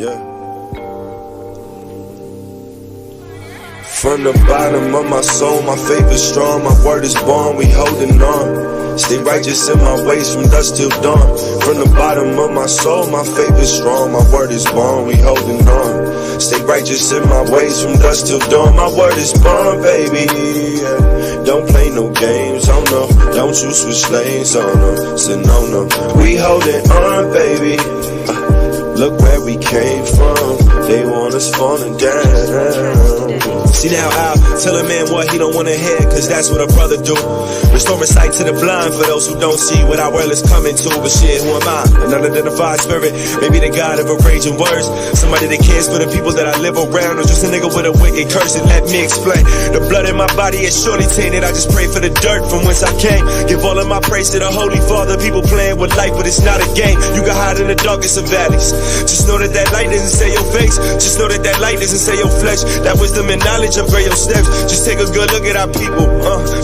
Yeah. From the bottom of my soul, my faith is strong. My word is born, we holding on. Stay righteous in my ways from dusk till dawn. From the bottom of my soul, my faith is strong. My word is born, we holding on. Stay righteous in my ways from dusk till dawn. My word is born, baby. Yeah. Don't play no games, oh no. Don't you switch lanes, oh no. Say no, no. We holding on, baby. Look where we came from. They want us falling down. See now I'll tell a man what he don't want to hear, cause that's what a brother do. Restoring sight to the blind for those who don't see what our world is coming to. But shit, who am I? An unidentified spirit, maybe the God of a raging words. Somebody that cares for the people that I live around, or just a nigga with a wicked curse. And let me explain, the blood in my body is surely tainted. I just pray for the dirt from whence I came. Give all of my praise to the Holy Father. People playing with life, but it's not a game. You can hide in the darkest of valleys. Just know that that light doesn't say your face. Just know that that light doesn't say your flesh. That wisdom and knowledge upgrade your steps. Just take a good look at our people.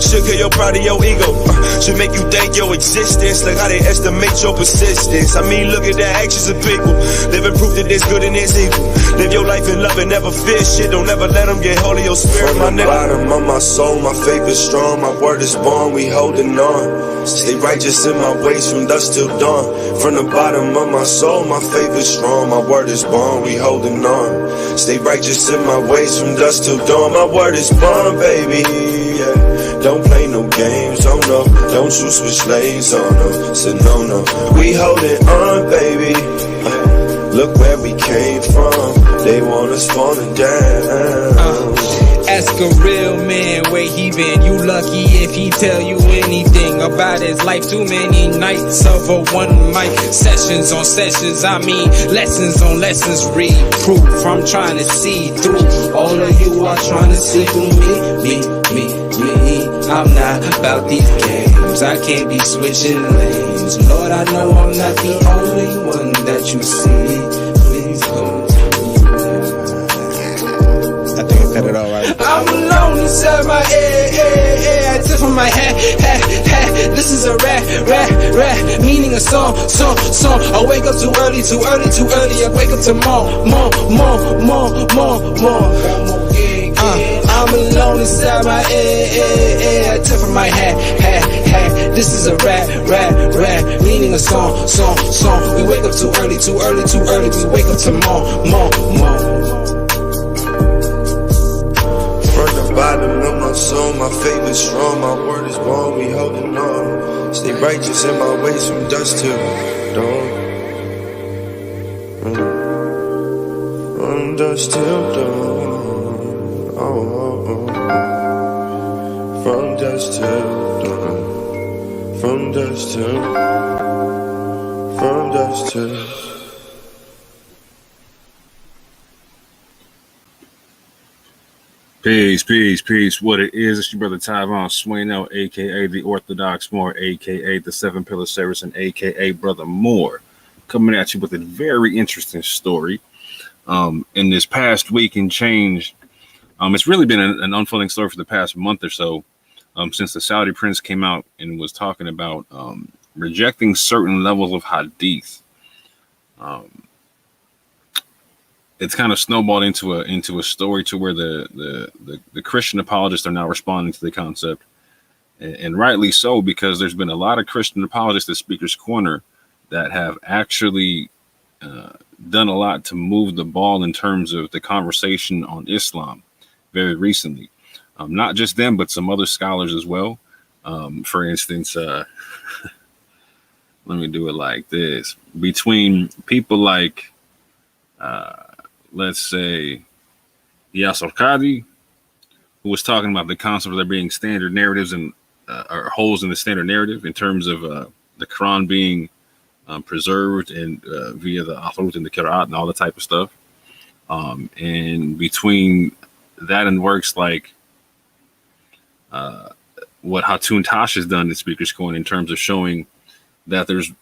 Should kill your pride and your ego. Should make you think your existence, like how they estimate your persistence. I mean, look at the actions of people. Living proof that there's good and there's evil. Live your life in love and never fear shit. Don't ever let them get hold of your spirit, my nigga. From the bottom of my soul, my faith is strong. My word is born, we holding on. Stay righteous in my ways from dusk till dawn. From the bottom of my soul, my faith is strong. My word is born, we holding on. Stay righteous in my ways from dusk till dawn. My word is born, baby. Yeah. Don't play no games, oh no. Don't you switch lanes, oh no. Say no, no. We holding on, baby. Look where we came from. They want us falling down. Ask a real man where he been. You lucky if he tell you anything about his life. Too many nights of a one mic. Sessions on sessions, I mean lessons on lessons. Read proof, I'm trying to see through. All of you are trying to see through me. I'm not about these games. I can't be switching lanes. Lord, I know I'm not the only one that you see. Please come to me. I think I cut it all right. I'm alone inside my head. I tip from my head. This is a rap, meaning a song. I wake up too early. I wake up to more. I'm alone inside my head. I tip from my head. This is a rap, meaning a song. We wake up too early. We wake up to more. Bottom of my soul, my faith is strong. My word is born, we holding on. Stay righteous in my ways from dusk till dawn. From dusk till dawn. Oh. From dusk till dawn. From dusk till. Peace. What it is, it's your brother Tyvon Swayno, a.k.a. The Orthodox Moore, a.k.a. The Seven Pillar Service, and a.k.a. Brother Moore, coming at you with a very interesting story. In this past week and change, it's really been an unfolding story for the past month or so, since the Saudi prince came out and was talking about rejecting certain levels of hadith. It's kind of snowballed into a story to where the Christian apologists are now responding to the concept, and rightly so, because there's been a lot of Christian apologists at Speaker's Corner that have actually done a lot to move the ball in terms of the conversation on Islam very recently. Not just them, but some other scholars as well. For instance, let me do it like this. Between people like let's say Yasser Qadi, who was talking about the concept of there being standard narratives and or holes in the standard narrative in terms of the Quran being preserved and via the Ahrut and the Qur'an and all that type of stuff. And between that and works like what Hatun Tash has done at Speaker's Corner in terms of showing that there's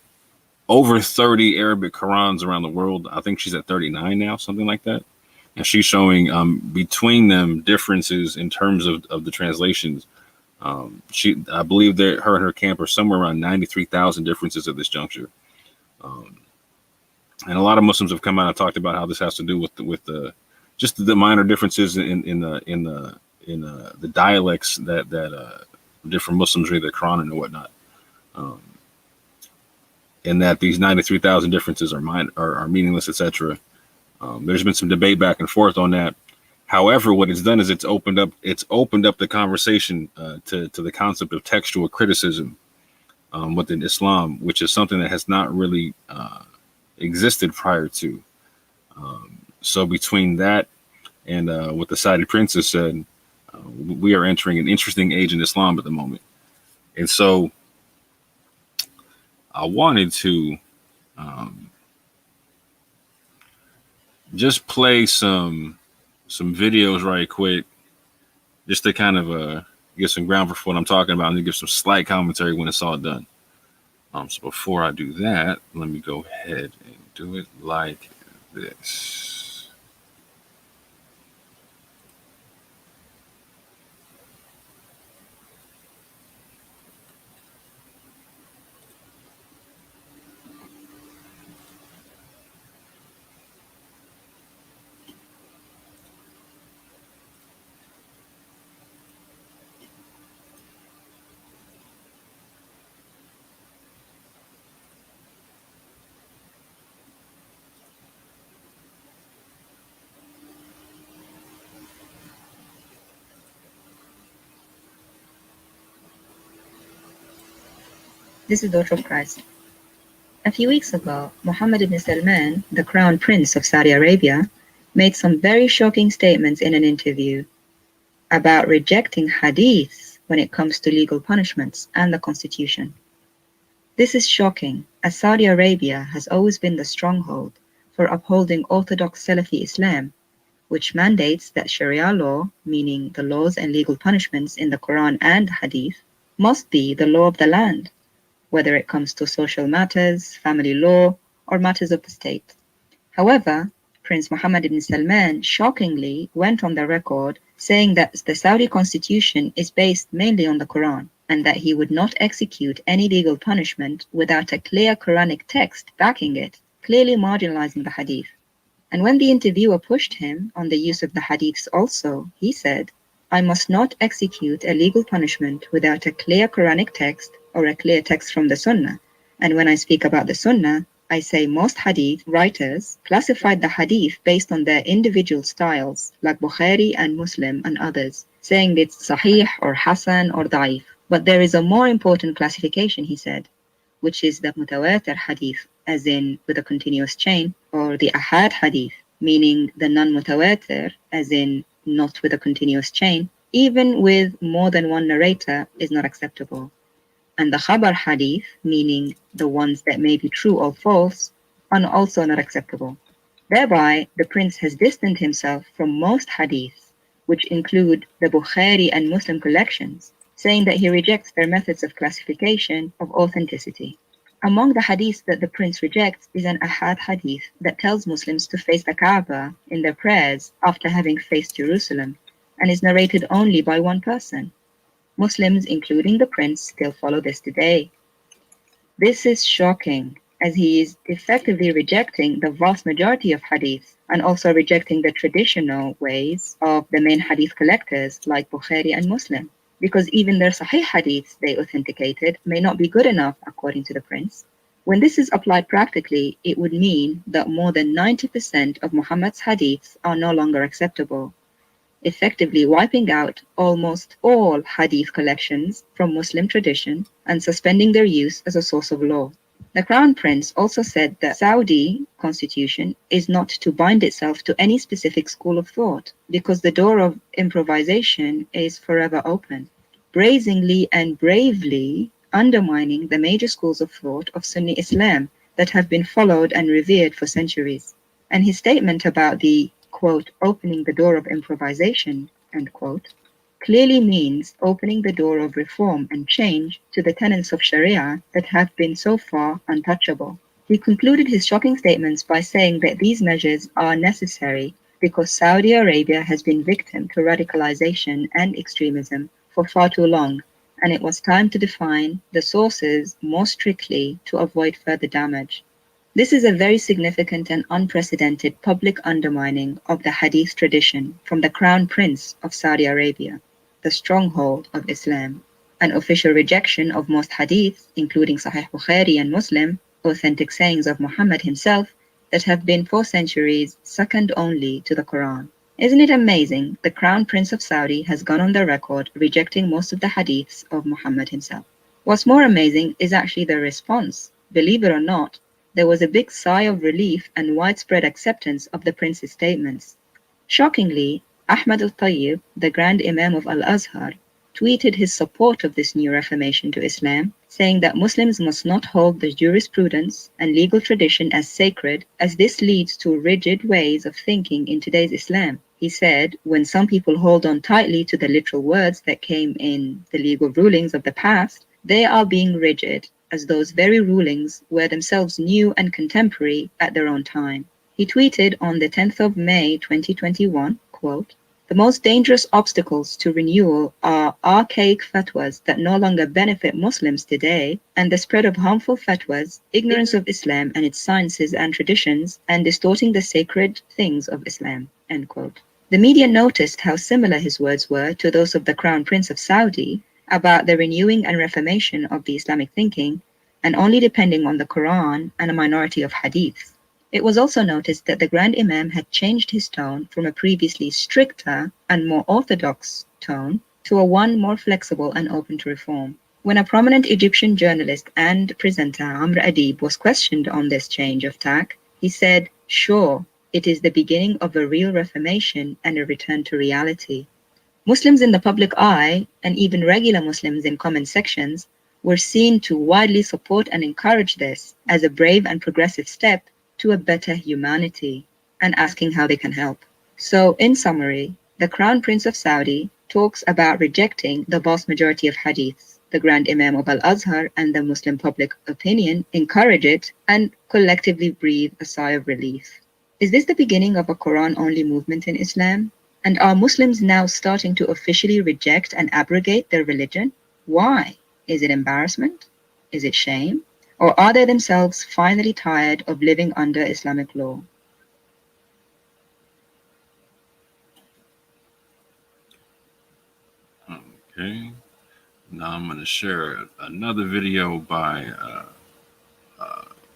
over 30 Arabic Qurans around the world. I think she's at 39 now, something like that. And she's showing between them differences in terms of the translations. I believe that her and her camp are somewhere around 93,000 differences at this juncture. And a lot of Muslims have come out and talked about how this has to do with the just the minor differences in the dialects that different Muslims read the Quran and whatnot, and that these 93,000 differences are meaningless, etc. There's been some debate back and forth on that. However, what it's done is it's opened up the conversation to the concept of textual criticism within Islam, which is something that has not really existed prior to. So between that and what the Saudi prince has said, we are entering an interesting age in Islam at the moment. And so I wanted to just play some videos right quick, just to kind of get some ground for what I'm talking about and to give some slight commentary when it's all done. So before I do that, let me go ahead and do it like this. This is Daughter of Christ. A few weeks ago, Mohammed ibn Salman, the Crown Prince of Saudi Arabia, made some very shocking statements in an interview about rejecting hadiths when it comes to legal punishments and the constitution. This is shocking, as Saudi Arabia has always been the stronghold for upholding orthodox Salafi Islam, which mandates that Sharia law, meaning the laws and legal punishments in the Quran and Hadith, must be the law of the land, whether it comes to social matters, family law, or matters of the state. However, Prince Mohammed ibn Salman shockingly went on the record saying that the Saudi constitution is based mainly on the Quran, and that he would not execute any legal punishment without a clear Quranic text backing it, clearly marginalizing the Hadith. And when the interviewer pushed him on the use of the Hadiths also, he said, "I must not execute a legal punishment without a clear Quranic text or a clear text from the Sunnah. And when I speak about the Sunnah, I say most Hadith writers classified the Hadith based on their individual styles, like Bukhari and Muslim and others, saying it's Sahih or Hasan or Da'if. But there is a more important classification," he said, which is the Mutawatir Hadith, as in with a continuous chain, or the Ahad Hadith, meaning the non-Mutawatir, as in not with a continuous chain, even with more than one narrator, is not acceptable. And the Khabar Hadith, meaning the ones that may be true or false, are also not acceptable. Thereby, the prince has distanced himself from most Hadiths, which include the Bukhari and Muslim collections, saying that he rejects their methods of classification of authenticity. Among the Hadiths that the prince rejects is an Ahad Hadith that tells Muslims to face the Kaaba in their prayers after having faced Jerusalem, and is narrated only by one person. Muslims, including the prince, still follow this today. This is shocking, as he is effectively rejecting the vast majority of hadith and also rejecting the traditional ways of the main hadith collectors like Bukhari and Muslim, because even their Sahih hadiths they authenticated may not be good enough according to the prince. When this is applied practically, it would mean that more than 90% of Muhammad's hadiths are no longer acceptable, effectively wiping out almost all hadith collections from Muslim tradition and suspending their use as a source of law. The Crown Prince also said that Saudi constitution is not to bind itself to any specific school of thought because the door of improvisation is forever open, brazenly and bravely undermining the major schools of thought of Sunni Islam that have been followed and revered for centuries. And his statement about the quote, opening the door of improvisation, end quote, clearly means opening the door of reform and change to the tenets of Sharia that have been so far untouchable. He concluded his shocking statements by saying that these measures are necessary because Saudi Arabia has been victim to radicalization and extremism for far too long, and it was time to define the sources more strictly to avoid further damage. This is a very significant and unprecedented public undermining of the Hadith tradition from the Crown Prince of Saudi Arabia, the stronghold of Islam. An official rejection of most Hadiths, including Sahih Bukhari and Muslim, authentic sayings of Muhammad himself, that have been for centuries second only to the Quran. Isn't it amazing the Crown Prince of Saudi has gone on the record rejecting most of the Hadiths of Muhammad himself? What's more amazing is actually the response. Believe it or not, there was a big sigh of relief and widespread acceptance of the Prince's statements. Shockingly, Ahmad al-Tayyib, the Grand Imam of Al-Azhar, tweeted his support of this new reformation to Islam, saying that Muslims must not hold the jurisprudence and legal tradition as sacred, as this leads to rigid ways of thinking in today's Islam. He said, when some people hold on tightly to the literal words that came in the legal rulings of the past, they are being rigid, as those very rulings were themselves new and contemporary at their own time. He tweeted on the 10th of May 2021, quote, "The most dangerous obstacles to renewal are archaic fatwas that no longer benefit Muslims today, and the spread of harmful fatwas, ignorance of Islam and its sciences and traditions, and distorting the sacred things of Islam." End quote. The media noticed how similar his words were to those of the Crown Prince of Saudi about the renewing and reformation of the Islamic thinking, and only depending on the Quran and a minority of hadiths. It was also noticed that the Grand Imam had changed his tone from a previously stricter and more orthodox tone to a one more flexible and open to reform. When a prominent Egyptian journalist and presenter, Amr Adib, was questioned on this change of tack, he said, "Sure, it is the beginning of a real reformation and a return to reality." Muslims in the public eye, and even regular Muslims in comment sections, were seen to widely support and encourage this as a brave and progressive step to a better humanity, and asking how they can help. So, in summary, the Crown Prince of Saudi talks about rejecting the vast majority of hadiths. The Grand Imam of Al-Azhar and the Muslim public opinion encourage it and collectively breathe a sigh of relief. Is this the beginning of a Quran-only movement in Islam? And are Muslims now starting to officially reject and abrogate their religion? Why? Is it embarrassment? Is it shame? Or are they themselves finally tired of living under Islamic law? Okay. Now I'm going to share another video by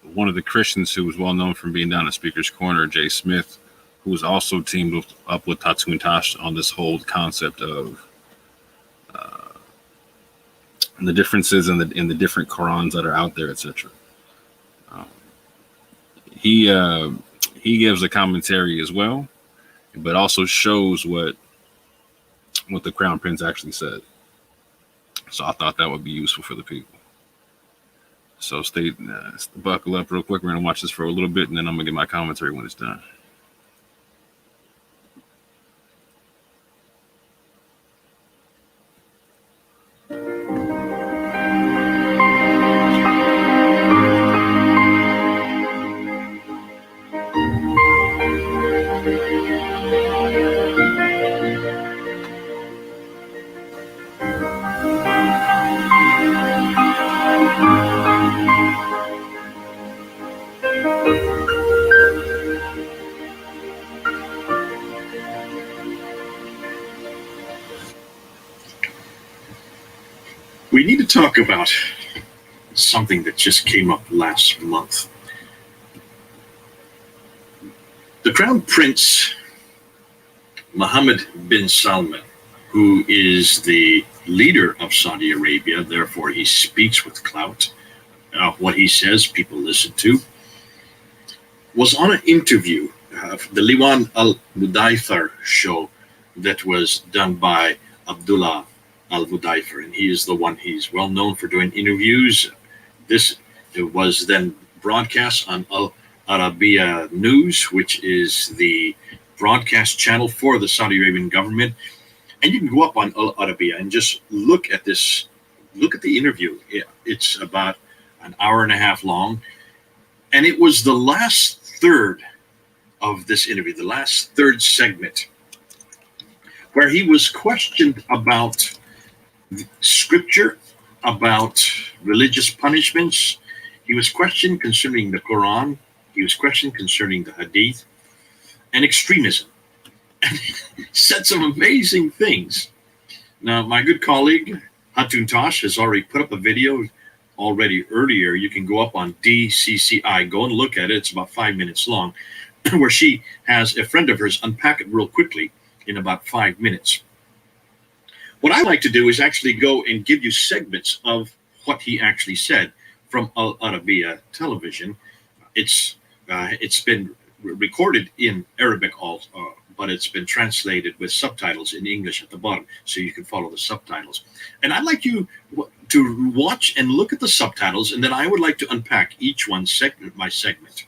one of the Christians who was well known from being down at Speaker's Corner, Jay Smith, who was also teamed up with Tatu and Tash on this whole concept of the differences in the different Qurans that are out there, etc. He gives a commentary as well, but also shows what the Crown Prince actually said. So I thought that would be useful for the people. So buckle up real quick. We're gonna watch this for a little bit, and then I'm gonna get my commentary when it's done. We need to talk about something that just came up last month. The Crown Prince, Mohammed bin Salman, who is the leader of Saudi Arabia, therefore he speaks with clout. What he says, people listen to, was on an interview, the Liwan al-Mudayfar show that was done by Abdullah al-Mudayfar, and he is the one, he's well known for doing interviews. This was then broadcast on Al Arabiya News, which is the broadcast channel for the Saudi Arabian government. And you can go up on Al Arabiya and just look at this, look at the interview. It's about an hour and a half long. And it was the last third of this interview, the last third segment, where he was questioned about scripture, about religious punishments. He was questioned concerning the Quran, He was questioned concerning the Hadith and extremism. Said some amazing things. Now, my good colleague Hatun Tosh has already put up a video already earlier. You can go up on DCCI, go and look at it. It's about 5 minutes long, where she has a friend of hers unpack it real quickly in about 5 minutes. What I like to do is actually go and give you segments of what he actually said from Al Arabiya television. It's been recorded in Arabic also, but it's been translated with subtitles in English at the bottom, so you can follow the subtitles. And I'd like you to watch and look at the subtitles, and then I would like to unpack each one segment by segment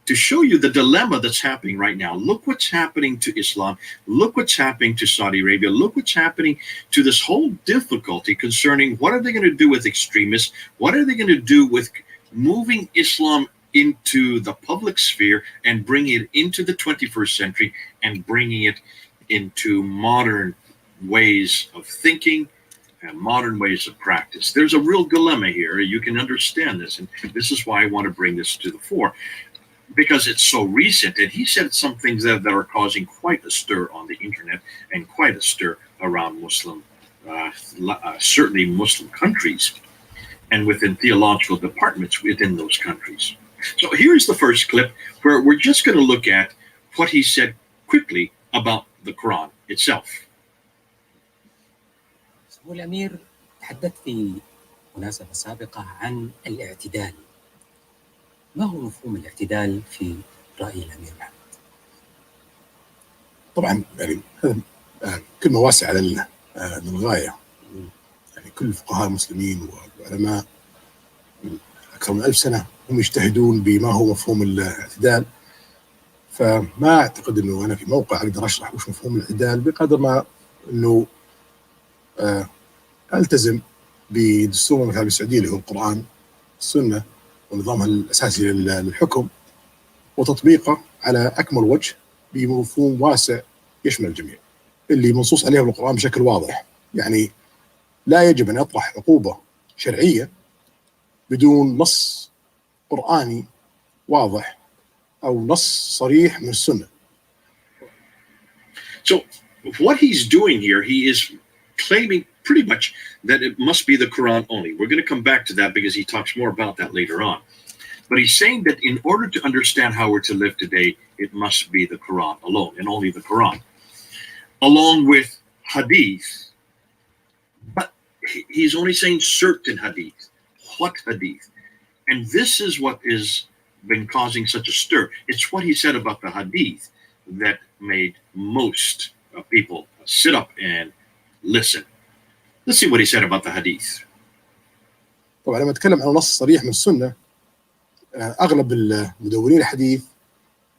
to show you the dilemma that's happening right now. Look what's happening to Islam. Look what's happening to Saudi Arabia. Look what's happening to this whole difficulty concerning what are they going to do with extremists? What are they going to do with moving Islam into the public sphere and bringing it into the 21st century and bringing it into modern ways of thinking and modern ways of practice. There's a real dilemma here. You can understand this, and this is why I want to bring this to the fore, because it's so recent. And he said some things that are causing quite a stir on the internet and quite a stir around Muslim, certainly Muslim countries and within theological departments within those countries. So here's the first clip where we're just going to look at what he said quickly about the Quran itself. سمو الأمير، تحدثت في مناسبة سابقة عن الاعتدال. ما هو مفهوم الاعتدال في رأي الأمير محمد؟ طبعا يعني كلمة واسعة للغاية. يعني كل الفقهاء المسلمين والعلماء أكثر من 1000 سنة هم يجتهدون بما هو مفهوم الاعتدال، فما أعتقد أنه أنا في موقع أقدر أشرح وش مفهوم الاعتدال بقدر ما أنه ألتزم بدستور المملكة العربية السعودية اللي هو القرآن السنة ونظامها الأساسي للحكم، وتطبيقه على أكمل وجه بمفهوم واسع يشمل الجميع اللي منصوص عليه بالقرآن بشكل واضح. يعني لا يجب أن يطرح عقوبة شرعية بدون نص قرآني واضح أو نص صريح من السنة. So what he's doing here, he is claiming pretty much that it must be the Quran only. We're going to come back to that because he talks more about that later on. But he's saying that in order to understand how we're to live today, it must be the Quran alone and only the Quran, along with Hadith. But he's only saying certain Hadith. What Hadith? And this is what has been causing such a stir. It's what he said about the Hadith that made most people sit up and listen. Let's see what he said about the Hadith. طبعا لما أتكلم عن نص صريح من السنة، أغلب المدونين الحديث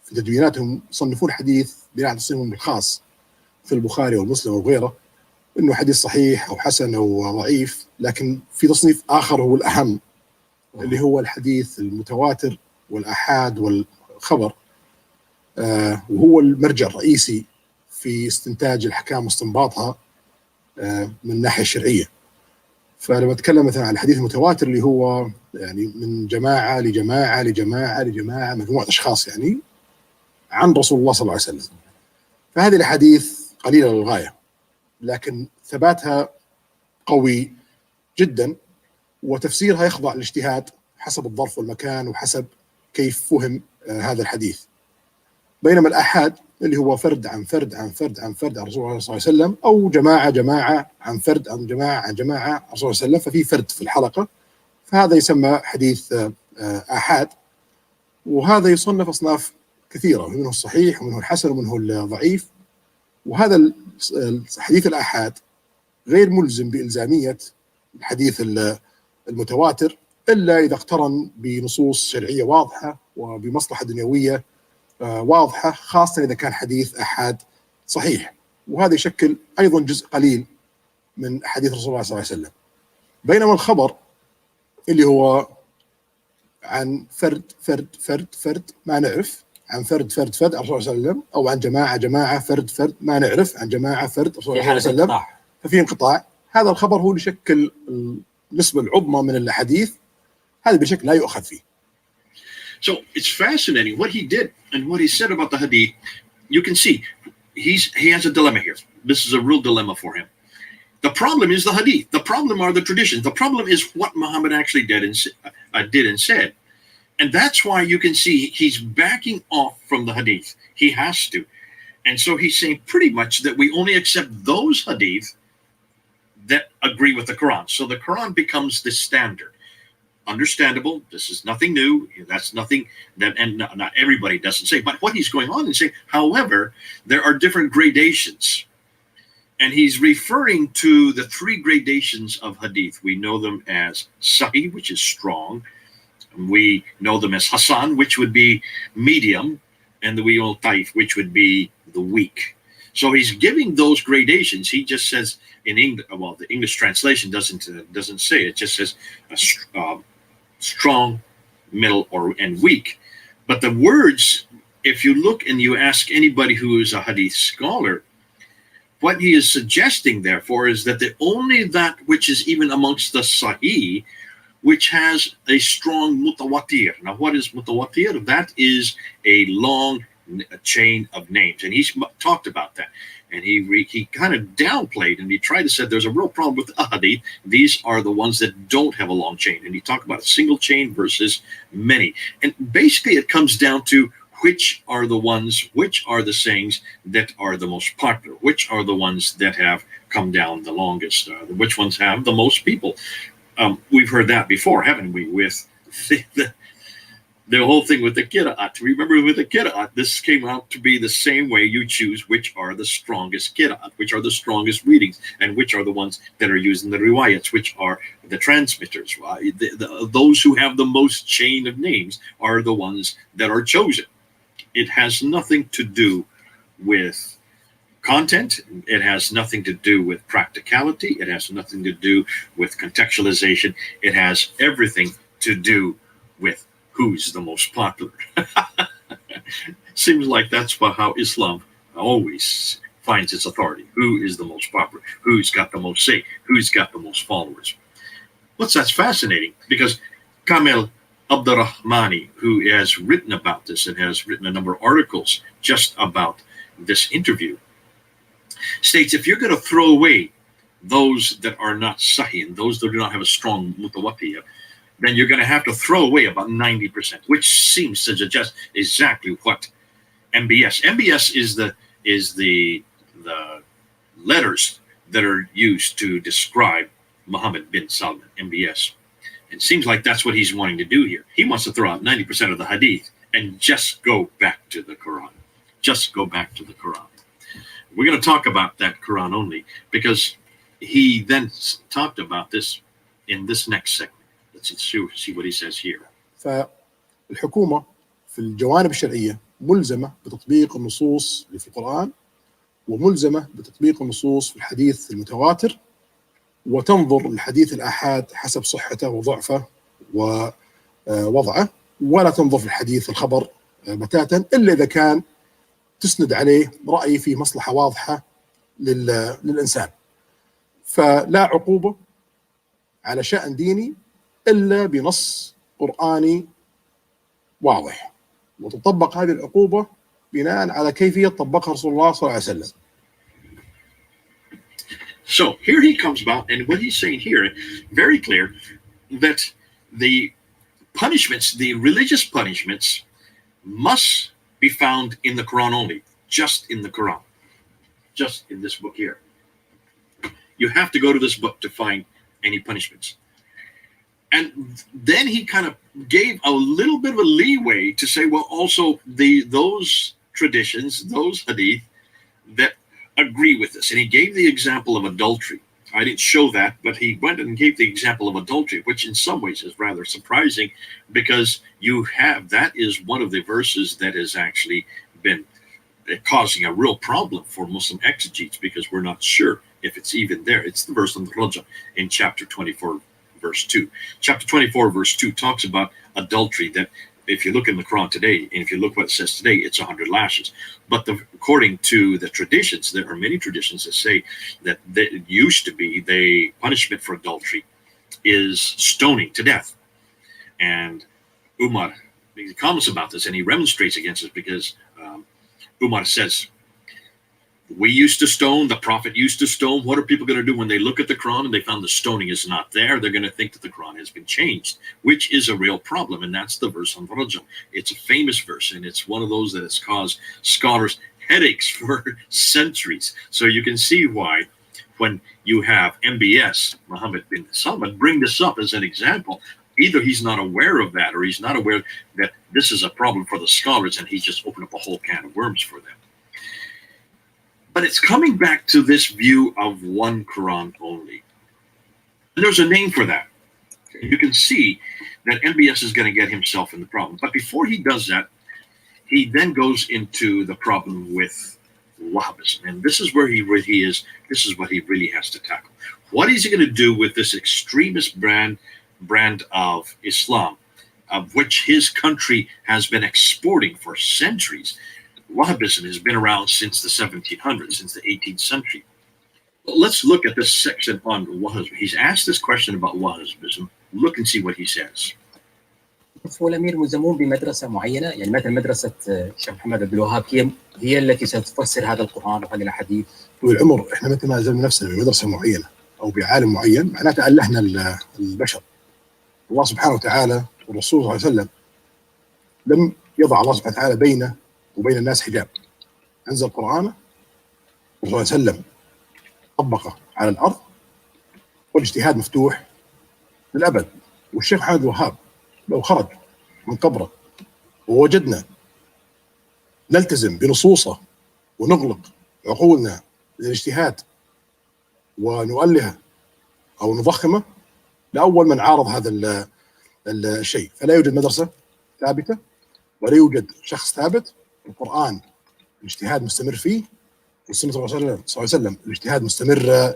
في تدويناتهم يصنفون الحديث بناء على تصنيفهم الخاص في البخاري ومسلم وغيره إنه حديث صحيح أو حسن أو ضعيف، لكن في تصنيف آخر هو الأهم اللي هو الحديث المتواتر والآحاد والخبر، وهو المرجع الرئيسي في استنتاج الأحكام واستنباطها من الناحية الشرعية. فلما أتكلم مثلا عن الحديث المتواتر اللي هو يعني من جماعة لجماعة لجماعة لجماعة مجموعة أشخاص يعني عن رسول الله صلى الله عليه وسلم، فهذه الأحاديث قليلة للغاية لكن ثباتها قوي جدا، وتفسيرها يخضع للاجتهاد حسب الظرف والمكان وحسب كيف فهم هذا الحديث. بينما الآحاد اللي هو فرد عن فرد عن فرد عن فرد عن رسول الله صلى الله عليه وسلم، أو جماعة جماعة عن فرد عن جماعة عن جماعة عن رسول الله صلى الله عليه وسلم، ففي فرد في الحلقة، فهذا يسمى حديث آحاد. وهذا يصنف أصناف كثيرة، منه الصحيح ومنه الحسن ومنه الضعيف. وهذا الحديث الآحاد غير ملزم بإلزامية الحديث المتواتر إلا إذا اقترن بنصوص شرعية واضحة وبمصلحة دنيوية واضحة، خاصة إذا كان حديث آحاد صحيح، وهذا يشكل أيضا جزء قليل من حديث رسول الله صلى الله عليه وسلم. بينما الخبر اللي هو عن فرد فرد فرد فرد ما نعرف، عن فرد فرد فرد عن رسول الله صلى الله عليه وسلم، أو عن جماعة جماعة فرد فرد ما نعرف، عن جماعة فرد رسول الله صلى الله عليه وسلم، ففي انقطاع. هذا الخبر هو اللي يشكل النسبة العظمى من الأحاديث، هذا بشكل لا يؤخذ فيه. So it's fascinating what he did and what he said about the hadith. You can see he has a dilemma here. This is a real dilemma for him. The problem is the hadith. The problem are the traditions. The problem is what Muhammad actually did and said. And that's why you can see he's backing off from the hadith. He has to. And so he's saying pretty much that we only accept those hadith that agree with the Quran. So the Quran becomes the standard. Understandable. This is nothing new. That's nothing that, and not everybody doesn't say. But what he's going on and saying, however, there are different gradations. And he's referring to the three gradations of hadith. We know them as Sahih, which is strong. We know them as Hasan, which would be medium. And we know Taif, which would be the weak. So he's giving those gradations. He just says in English, well, the English translation doesn't say it. It just says strong, middle, and weak. But the words, if you look and you ask anybody who is a hadith scholar, what he is suggesting, therefore, is that the only that which is even amongst the Sahih, which has a strong mutawatir. Now, what is mutawatir? That is a long chain of names, and he's talked about that. And he kind of downplayed, and he tried to say there's a real problem with the hadith. These are the ones that don't have a long chain. And he talked about a single chain versus many. And basically it comes down to which are the sayings that are the most popular, which are the ones that have come down the longest, which ones have the most people. We've heard that before, haven't we, with the whole thing with the Qira'at. Remember with the Qira'at, this came out to be the same way you choose which are the strongest Qira'at, which are the strongest readings, and which are the ones that are used in the riwayats, which are the transmitters. Those who have the most chain of names are the ones that are chosen. It has nothing to do with content. It has nothing to do with practicality. It has nothing to do with contextualization. It has everything to do with who's the most popular. Seems like that's how Islam always finds its authority. Who is the most popular? Who's got the most say? Who's got the most followers? That's fascinating, because Kamel Abdurrahmani, who has written about this and has written a number of articles just about this interview, states if you're going to throw away those that are not sahih and those that do not have a strong mutawatir, then you're going to have to throw away about 90%, which seems to suggest exactly what MBS is the letters that are used to describe Muhammad bin Salman, MBS. It seems like that's what he's wanting to do here. He wants to throw out 90% of the hadith and just go back to the Quran. Just go back to the Quran. We're going to talk about that Quran only, because he then talked about this in this next segment. Let's see what he says here. فالحكومة في الجوانب الشرعية ملزمة بتطبيق النصوص اللي في القرآن، وملزمة بتطبيق النصوص في الحديث المتواتر، وتنظر للحديث الآحاد حسب صحته وضعفه ووضعه، ولا تنظر في الحديث الخبر بتاتا إلا إذا كان تسند عليه رأي فيه مصلحة واضحة للإنسان. فلا عقوبة على شأن ديني إلا بنص قرآني واضح، وتطبق هذه العقوبة بناء على كيفية طبقها رسول الله صلى الله عليه وسلم. So here he comes about, and what he's saying here, very clear, that the punishments, the religious punishments, must be found in the Quran only, just in the Quran, just in this book here. You have to go to this book to find any punishments. And then he kind of gave a little bit of a leeway to say, well, also those traditions, those hadith that agree with this. And he gave the example of adultery. I didn't show that, but he went and gave the example of adultery, which in some ways is rather surprising, because that is one of the verses that has actually been causing a real problem for Muslim exegetes, because we're not sure if it's even there. It's the verse on the Rajah in chapter 24, verse 2. Chapter 24, verse 2 talks about adultery, that if you look in the Quran today, and if you look what it says today, it's 100 lashes. But according to the traditions, there are many traditions that say that it used to be the punishment for adultery is stoning to death. And Umar he comments about this and he remonstrates against it because Umar says, we used to stone, the Prophet used to stone. What are people going to do when they look at the Quran and they found the stoning is not there? They're going to think that the Quran has been changed, which is a real problem. And that's the verse on Rajam. It's a famous verse, and it's one of those that has caused scholars headaches for centuries. So you can see why when you have MBS, Mohammed bin Salman, bring this up as an example, either he's not aware of that or he's not aware that this is a problem for the scholars and he's just opened up a whole can of worms for them. But it's coming back to this view of one Quran only. And there's a name for that. You can see that MBS is going to get himself in the problem. But before he does that, he then goes into the problem with Wahhabism. And this is where he is. This is what he really has to tackle. What is he going to do with this extremist brand of Islam, of which his country has been exporting for centuries? Wahhabism has been around since the 1700s, since the 18th century. Well, let's look at this section on Wahhabism. He's asked this question about Wahhabism. Look and see what he says. والأمير ملزمون بمدرسة معينة، يعني مثل مدرسة الشيخ محمد عبد الوهاب هي التي ستفسر هذا القرآن وهذه الأحاديث. طول العمر احنا متى ما زلنا نفسنا بمدرسة معينة أو بعالم معين معناته ألهنا البشر. الله سبحانه وتعالى والرسول صلى الله عليه وسلم لم يضع الله سبحانه وتعالى بينه وبين الناس حجاب. أنزل قرآنه والرسول صلى الله عليه وسلم طبقه على الأرض والاجتهاد مفتوح للأبد. والشيخ محمد الوهاب لو خرج من قبره ووجدنا نلتزم بنصوصه ونغلق عقولنا للاجتهاد ونؤله أو نضخمه، لأول من عارض هذا الشيء. فلا يوجد مدرسة ثابتة ولا يوجد شخص ثابت. القرآن الاجتهاد مستمر فيه، والسنة الرسول صلى الله عليه وسلم الاجتهاد مستمر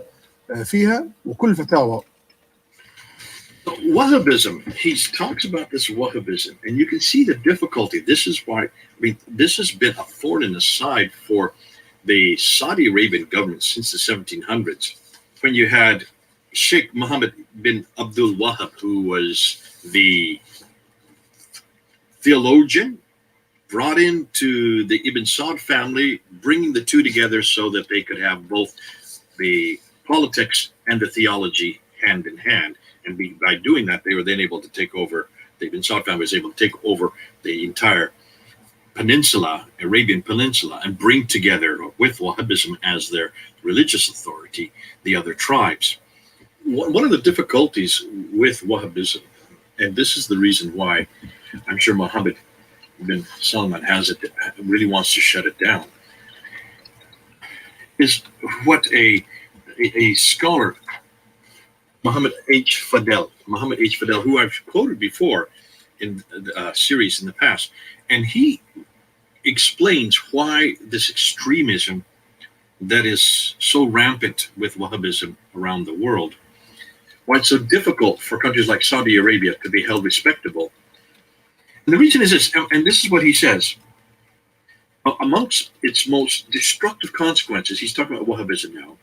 فيها، وكل فتاوى. Wahhabism, he talks about this Wahhabism, and you can see the difficulty. This is why, this has been a thorn in the side for the Saudi Arabian government since the 1700s, when you had Sheikh Mohammed bin Abdul Wahhab, who was the theologian brought into the Ibn Saud family, bringing the two together so that they could have both the politics and the theology hand in hand. And by doing that, they were then able to take over, the Ibn Saud family was able to take over the entire peninsula, Arabian Peninsula, and bring together with Wahhabism as their religious authority, the other tribes. One of the difficulties with Wahhabism, and this is the reason why I'm sure Mohammed bin Salman really wants to shut it down, is what a scholar, Muhammad H. Fadel, who I've quoted before in a series in the past, and he explains why this extremism that is so rampant with Wahhabism around the world, why it's so difficult for countries like Saudi Arabia to be held respectable. And the reason is this, and this is what he says, amongst its most destructive consequences, he's talking about Wahhabism now,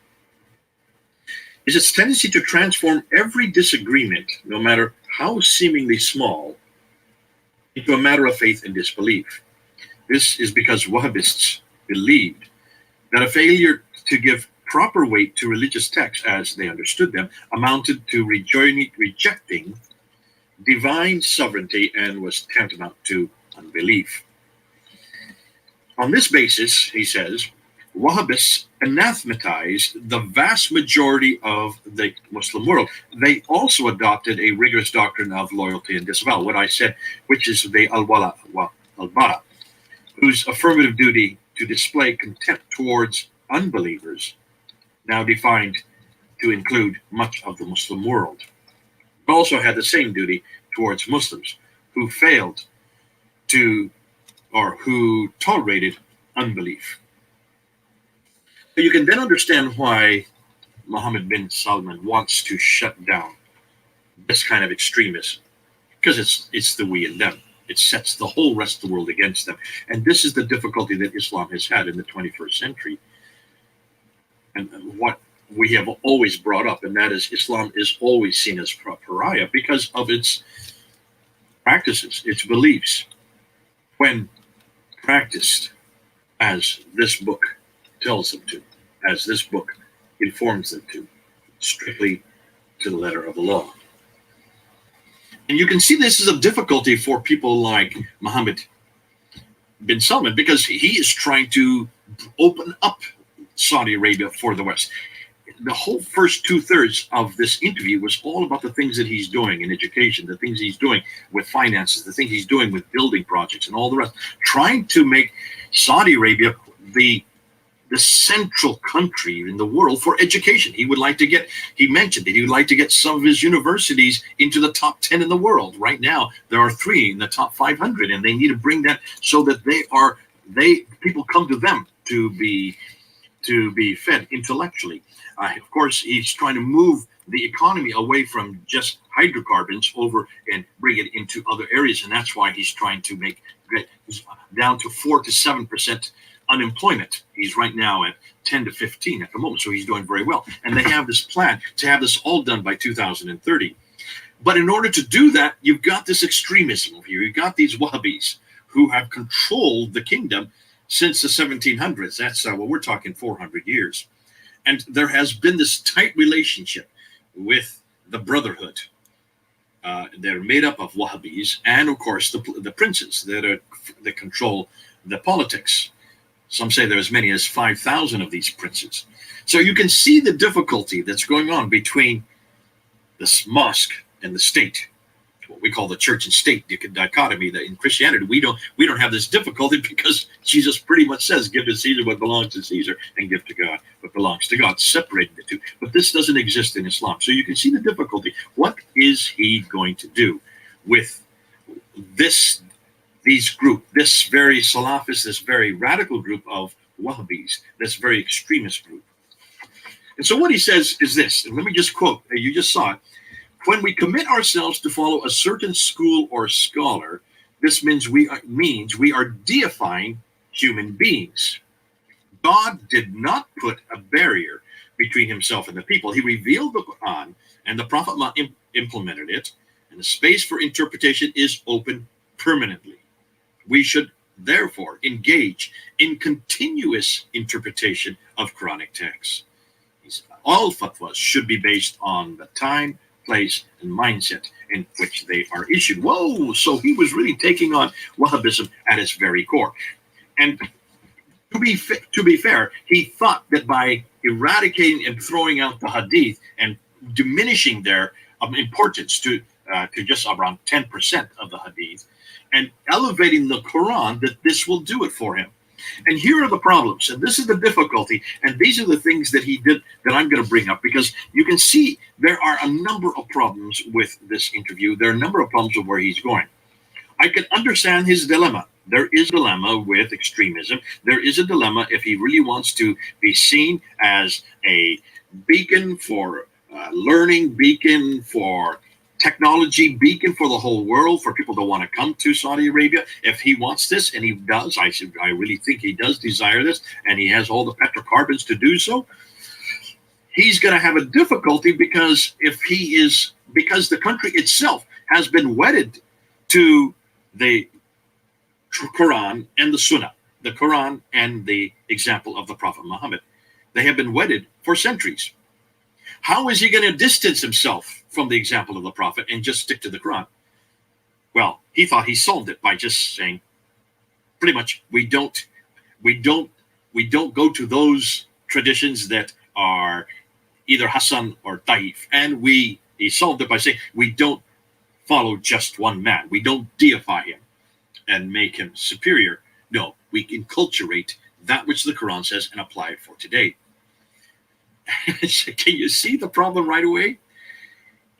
is its tendency to transform every disagreement, no matter how seemingly small, into a matter of faith and disbelief. This is because Wahhabists believed that a failure to give proper weight to religious texts as they understood them amounted to rejecting divine sovereignty and was tantamount to unbelief. On this basis, he says, Wahhabists anathematized the vast majority of the Muslim world. They also adopted a rigorous doctrine of loyalty and disavowal, what I said, which is the al-wala al-bara, whose affirmative duty to display contempt towards unbelievers, now defined to include much of the Muslim world, also had the same duty towards Muslims who failed to, or who tolerated unbelief. So you can then understand why Mohammed bin Salman wants to shut down this kind of extremism, because it's the we and them. It sets the whole rest of the world against them. And this is the difficulty that Islam has had in the 21st century. And what we have always brought up, and that is Islam is always seen as pariah because of its practices, its beliefs. when practiced as this book tells them to, as this book informs them to, strictly to the letter of the law. And you can see this is a difficulty for people like Mohammed bin Salman, because he is trying to open up Saudi Arabia for the West. The whole first 2/3 of this interview was all about the things that he's doing in education, the things he's doing with finances, the things he's doing with building projects and all the rest, trying to make Saudi Arabia the central country in the world for education. He mentioned that he would like to get some of his universities into the top 10 in the world. Right now, there are 3 in the top 500, and they need to bring that so that people come to them to be fed intellectually. Of course, he's trying to move the economy away from just hydrocarbons over and bring it into other areas, and that's why he's trying to get down to 4 to 7% unemployment. He's right now at 10 to 15 at the moment, so he's doing very well. And they have this plan to have this all done by 2030. But in order to do that, you've got this extremism here. You've got these Wahhabis who have controlled the kingdom since the 1700s. That's we're talking 400 years. And there has been this tight relationship with the Brotherhood. They're made up of Wahhabis and, of course, the princes that control the politics. Some say there are as many as 5,000 of these princes. So you can see the difficulty that's going on between this mosque and the state, what we call the church and state dichotomy. That in Christianity we don't have this difficulty, because Jesus pretty much says, give to Caesar what belongs to Caesar and give to God what belongs to God, separating the two. But this doesn't exist in Islam. So you can see the difficulty. What is he going to do with this very Salafist, this very radical group of Wahhabis, this very extremist group? And so what he says is this, and let me just quote, you just saw it. When we commit ourselves to follow a certain school or scholar, this means we are deifying human beings. God did not put a barrier between himself and the people. He revealed the Quran, and the Prophet implemented it, and the space for interpretation is open permanently. We should therefore engage in continuous interpretation of Quranic texts. All fatwas should be based on the time, place, and mindset in which they are issued. Whoa! So he was really taking on Wahhabism at its very core. And to be fair, he thought that by eradicating and throwing out the hadith and diminishing their importance to just around 10% of the hadith, and elevating the Quran, that this will do it for him. And here are the problems, and this is the difficulty, and these are the things that he did that I'm going to bring up, because you can see there are a number of problems with this interview. There are a number of problems of where he's going. I can understand his dilemma. There is a dilemma with extremism. There is a dilemma if he really wants to be seen as a beacon for learning, beacon for technology, beacon for the whole world, for people that want to come to Saudi Arabia. If he wants this, and he does, I really think he does desire this, and he has all the petrocarbons to do so, he's going to have a difficulty, because because the country itself has been wedded to the Quran and the Sunnah, the Quran and the example of the Prophet Muhammad. They have been wedded for centuries. How is he going to distance himself from the example of the Prophet and just stick to the Quran? Well, he thought he solved it by just saying, pretty much, we don't go to those traditions that are either Hassan or Taif, and he solved it by saying we don't follow just one man. We don't deify him and make him superior. No, we enculturate that which the Quran says and apply it for today. Can you see the problem right away?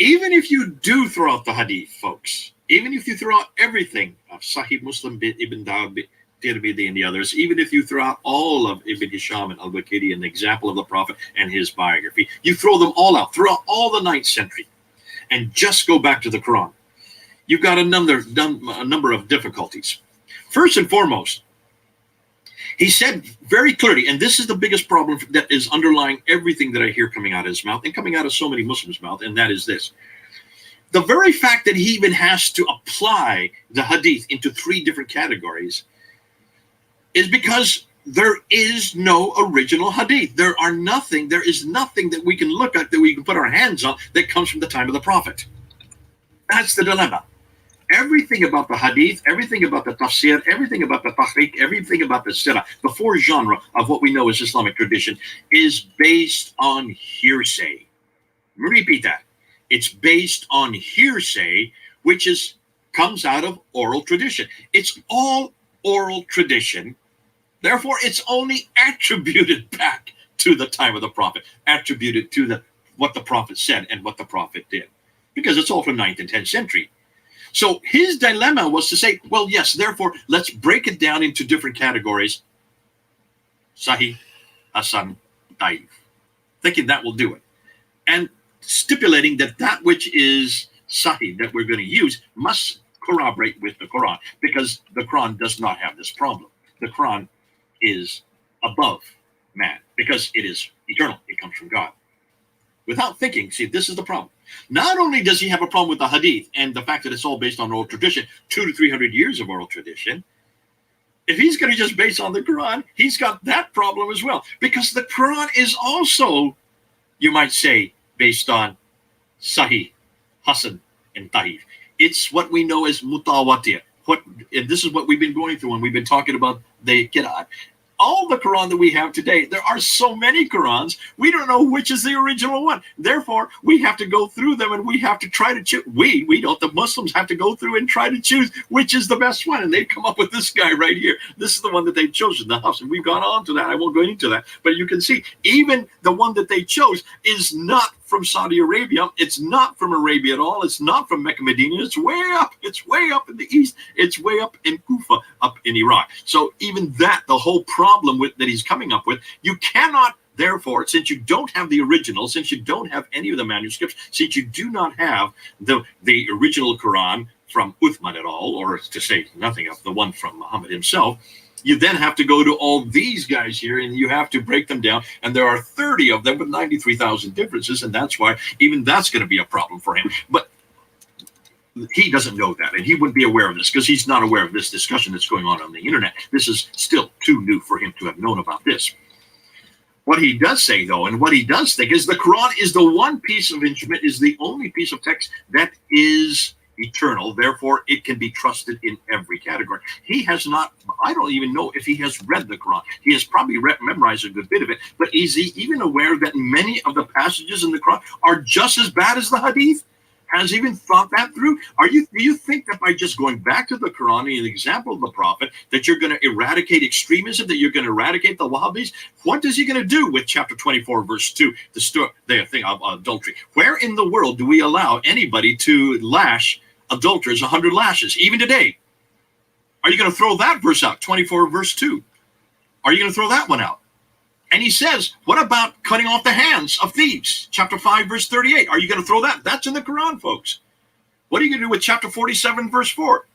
Even if you do throw out the hadith, folks, even if you throw out everything of Sahih Muslim, Ibn Tirmidhi and the others, even if you throw out all of Ibn Hisham and al-Bakiri and the example of the Prophet and his biography, you throw them all out, throw out all the 9th century, and just go back to the Quran, you've got a number of difficulties. First and foremost, he said very clearly, and this is the biggest problem that is underlying everything that I hear coming out of his mouth and coming out of so many Muslims' mouth, and that is this. The very fact that he even has to apply the hadith into 3 different categories is because there is no original hadith. There is nothing that we can look at, that we can put our hands on, that comes from the time of the Prophet. That's the dilemma. Everything about the hadith, everything about the tafsir, everything about the tahriq, everything about the sirah, the 4 genre of what we know as Islamic tradition, is based on hearsay. Repeat that. It's based on hearsay, which comes out of oral tradition. It's all oral tradition. Therefore, it's only attributed back to the time of the Prophet, attributed to what the Prophet said and what the Prophet did, because it's all from 9th and 10th century. So his dilemma was to say, well, yes, therefore, let's break it down into different categories. Sahih, Hasan, Daif. Thinking that will do it. And stipulating that which is Sahih that we're going to use must corroborate with the Quran, because the Quran does not have this problem. The Quran is above man because it is eternal. It comes from God. Without thinking, see, this is the problem. Not only does he have a problem with the hadith and the fact that it's all based on oral tradition, 200 to 300 years of oral tradition, if he's going to just base on the Quran, he's got that problem as well. Because the Quran is also, you might say, based on Sahih, Hasan, and Daif. It's what we know as mutawatir. And this is what we've been going through when we've been talking about the Qur'an. All the Quran that we have today, there are so many Qurans, we don't know which is the original one. Therefore, we have to go through them and we have to try to choose. We don't, the Muslims have to go through and try to choose which is the best one. And they've come up with this guy right here. This is the one that they've chosen, the Hafs. And we've gone on to that. I won't go into that. But you can see, even the one that they chose is not from Saudi Arabia. It's not from Arabia at all. It's not from Mecca, Medina. It's way up. It's way up in the east. It's way up in Kufa, up in Iraq. So even that, the whole problem that he's coming up with, you cannot, therefore, since you don't have the original, since you don't have any of the manuscripts, since you do not have the original Quran from Uthman at all, or to say nothing of the one from Muhammad himself, you then have to go to all these guys here and you have to break them down. And there are 30 of them with 93,000 differences. And that's why even that's going to be a problem for him. But he doesn't know that. And he wouldn't be aware of this because he's not aware of this discussion that's going on the internet. This is still too new for him to have known about this. What he does say, though, and what he does think is the Quran is the one piece of instrument, is the only piece of text that is eternal, therefore it can be trusted in every category. He has not, I don't even know if he has read the Quran. He has probably memorized a good bit of it, but is he even aware that many of the passages in the Quran are just as bad as the Hadith? Has even thought that through? Do you think that by just going back to the Quran and the example of the Prophet, that you're going to eradicate extremism, that you're going to eradicate the Wahhabis? What is he going to do with chapter 24, verse 2, the thing of adultery? Where in the world do we allow anybody to lash adulterers 100 lashes, even today? Are you going to throw that verse out, 24, verse 2? Are you going to throw that one out? And he says, what about cutting off the hands of thieves? Chapter 5, verse 38. Are you going to throw that? That's in the Quran, folks. What are you going to do with chapter 47, verse 4?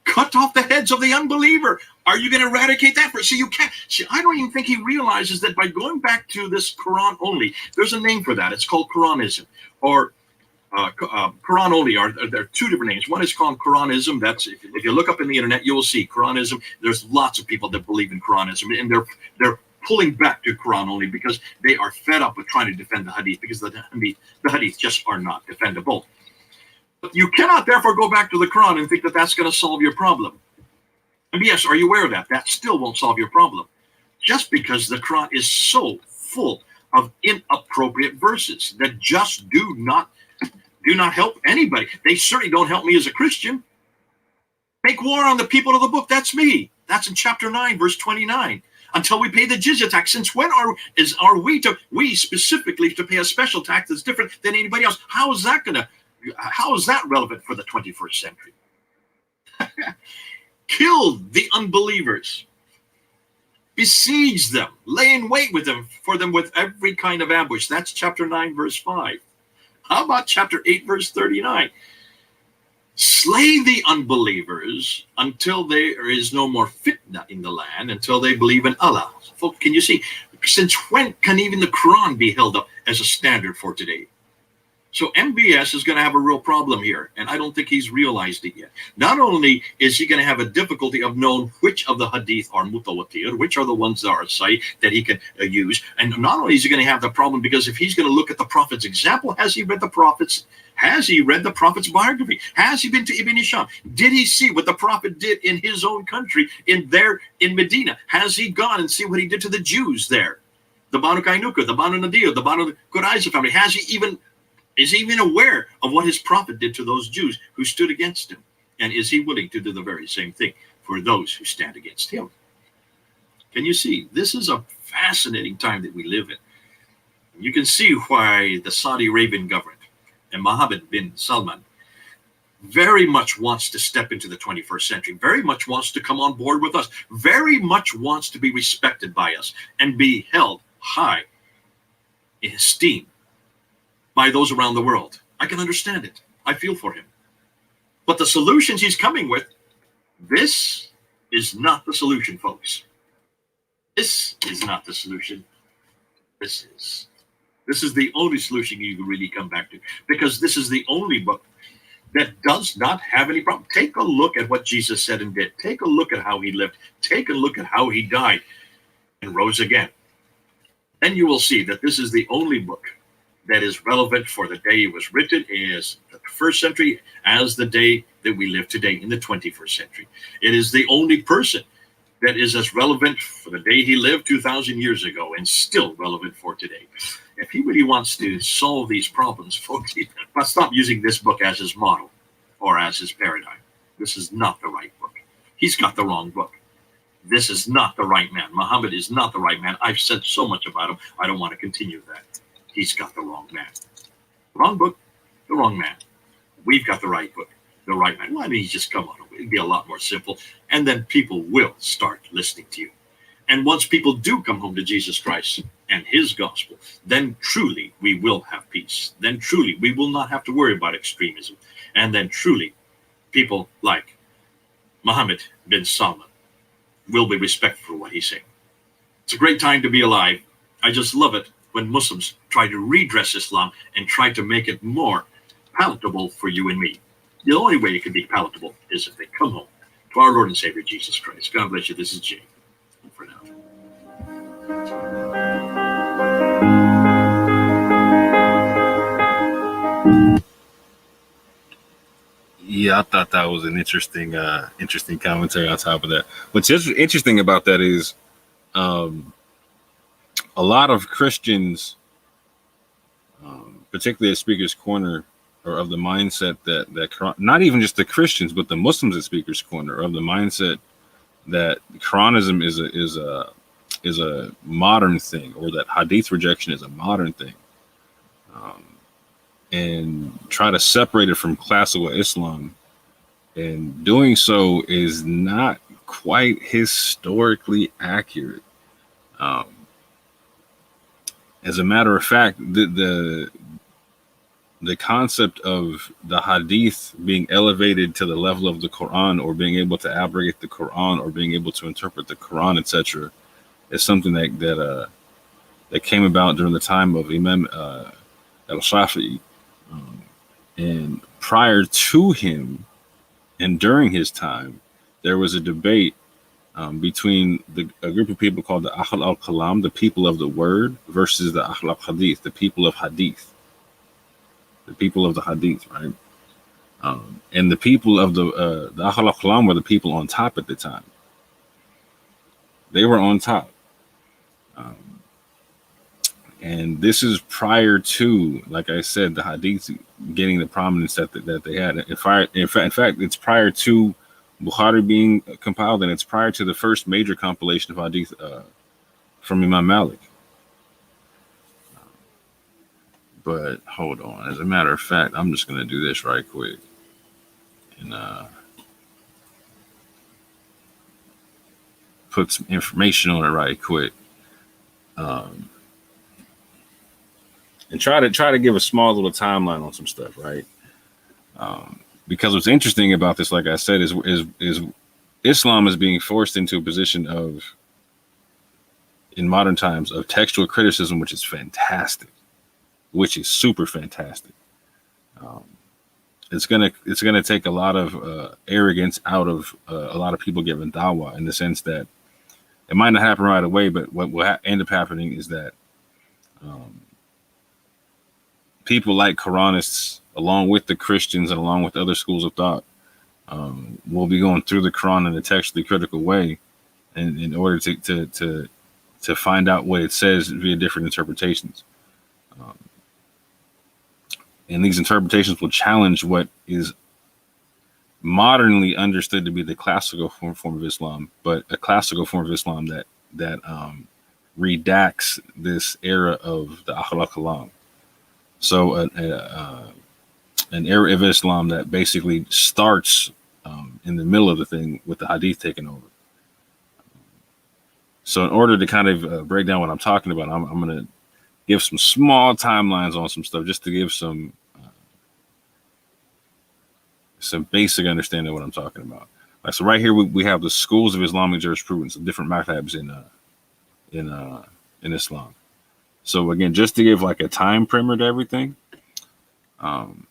Cut off the heads of the unbeliever. Are you going to eradicate that? So you can't. See, I don't even think he realizes that by going back to this Quran only, there's a name for that. It's called Quranism, or Quran only. There are 2 different names. One is called Quranism. That's, if you look up in the internet, you will see Quranism. There's lots of people that believe in Quranism, and they're pulling back to Quran only because they are fed up with trying to defend the Hadith, because the Hadith just are not defendable. But you cannot therefore go back to the Quran and think that that's going to solve your problem. And yes, are you aware of that? That still won't solve your problem, just because the Quran is so full of inappropriate verses that just do not help anybody. They certainly don't help me as a Christian. Make war on the people of the book. That's me. That's in chapter 9, verse 29. Until we pay the jizya tax. Since when are we specifically to pay a special tax that's different than anybody else? How is that relevant for the 21st century? Killed the unbelievers, besiege them, lay in wait for them with every kind of ambush. That's chapter 9, verse 5. How about chapter 8, verse 39? Slay the unbelievers until there is no more fitna in the land, until they believe in Allah. Folks, can you see? Since when can even the Quran be held up as a standard for today? So MBS is going to have a real problem here, and I don't think he's realized it yet. Not only is he going to have a difficulty of knowing which of the hadith are mutawatir, which are the ones that are sahih that he can use, and not only is he going to have the problem because if he's going to look at the Prophet's example, has he read the Prophet's? Has he read the Prophet's biography? Has he been to Ibn Hisham? Did he see what the Prophet did in his own country, in Medina? Has he gone and see what he did to the Jews there? The Banu Kainuka, the Banu Nadir, the Banu Quraism family. Is he even aware of what his prophet did to those Jews who stood against him? And is he willing to do the very same thing for those who stand against him? Can you see? This is a fascinating time that we live in. You can see why the Saudi Arabian government and Mohammed bin Salman very much wants to step into the 21st century, very much wants to come on board with us, very much wants to be respected by us and be held high in esteem by those around the world. I can understand it. I feel for him. But the solutions he's coming with, this is not the solution, folks. This is not the solution. This is the only solution you can really come back to, because this is the only book that does not have any problem. Take a look at what Jesus said and did. Take a look at how he lived. Take a look at how he died and rose again. Then you will see that this is the only book that is relevant for the day it was written, is the first century as the day that we live today in the 21st century. It is the only person that is as relevant for the day he lived 2,000 years ago and still relevant for today. If he really wants to solve these problems, folks, he must stop using this book as his model or as his paradigm. This is not the right book. He's got the wrong book. This is not the right man. Muhammad is not the right man. I've said so much about him. I don't want to continue that. He's got the wrong man. The wrong book, the wrong man. We've got the right book, the right man. Why don't you just come on? It'd be a lot more simple. And then people will start listening to you. And once people do come home to Jesus Christ and his gospel, then truly we will have peace. Then truly we will not have to worry about extremism. And then truly people like Mohammed bin Salman will be respected for what he's saying. It's a great time to be alive. I just love it when Muslims try to redress Islam and try to make it more palatable for you and me. The only way it can be palatable is if they come home to our Lord and Savior Jesus Christ. God bless you. This is Jay. For now. Yeah, I thought that was an interesting commentary on top of that. What's interesting about that is a lot of Christians, particularly at Speaker's Corner, are of the mindset that not even just the Christians, but the Muslims at Speaker's Corner are of the mindset that Quranism is a modern thing, or that Hadith rejection is a modern thing, and try to separate it from classical Islam. And doing so is not quite historically accurate. As a matter of fact, the concept of the Hadith being elevated to the level of the Quran, or being able to abrogate the Quran, or being able to interpret the Quran, etc., is something that came about during the time of Imam al-Shafi'i. And prior to him and during his time, there was a debate between a group of people called the Ahl al-Kalam, the people of the word, versus the Ahl al-Hadith, the people of Hadith. The people of the Hadith, right? And the people of the Ahl al-Kalam were the people on top at the time. They were on top. And this is prior to, like I said, the Hadith getting the prominence that they had. In fact, it's prior to Bukhari being compiled, and it's prior to the first major compilation of Hadith from Imam Malik. But hold on. As a matter of fact, I'm just going to do this right quick. And put some information on it right quick. And try to give a small little timeline on some stuff, right? Because what's interesting about this, like I said, is Islam is being forced into a position of, in modern times, of textual criticism, which is fantastic, which is super fantastic. it's gonna take a lot of arrogance out of a lot of people giving dawah, in the sense that it might not happen right away, but what will end up happening is that people like Quranists, along with the Christians and along with other schools of thought, will be going through the Quran in a textually critical way, and in order to find out what it says via different interpretations. And these interpretations will challenge what is modernly understood to be the classical form of Islam, but a classical form of Islam that redacts this era of the Akhlaq Kalam. So an era of Islam that basically starts in the middle of the thing with the Hadith taking over. So in order to kind of break down what I'm talking about, I'm going to give some small timelines on some stuff, just to give some basic understanding of what I'm talking about. Like, so right here we have the schools of Islamic jurisprudence, of different madhabs in Islam. So again, just to give like a time primer to everything, and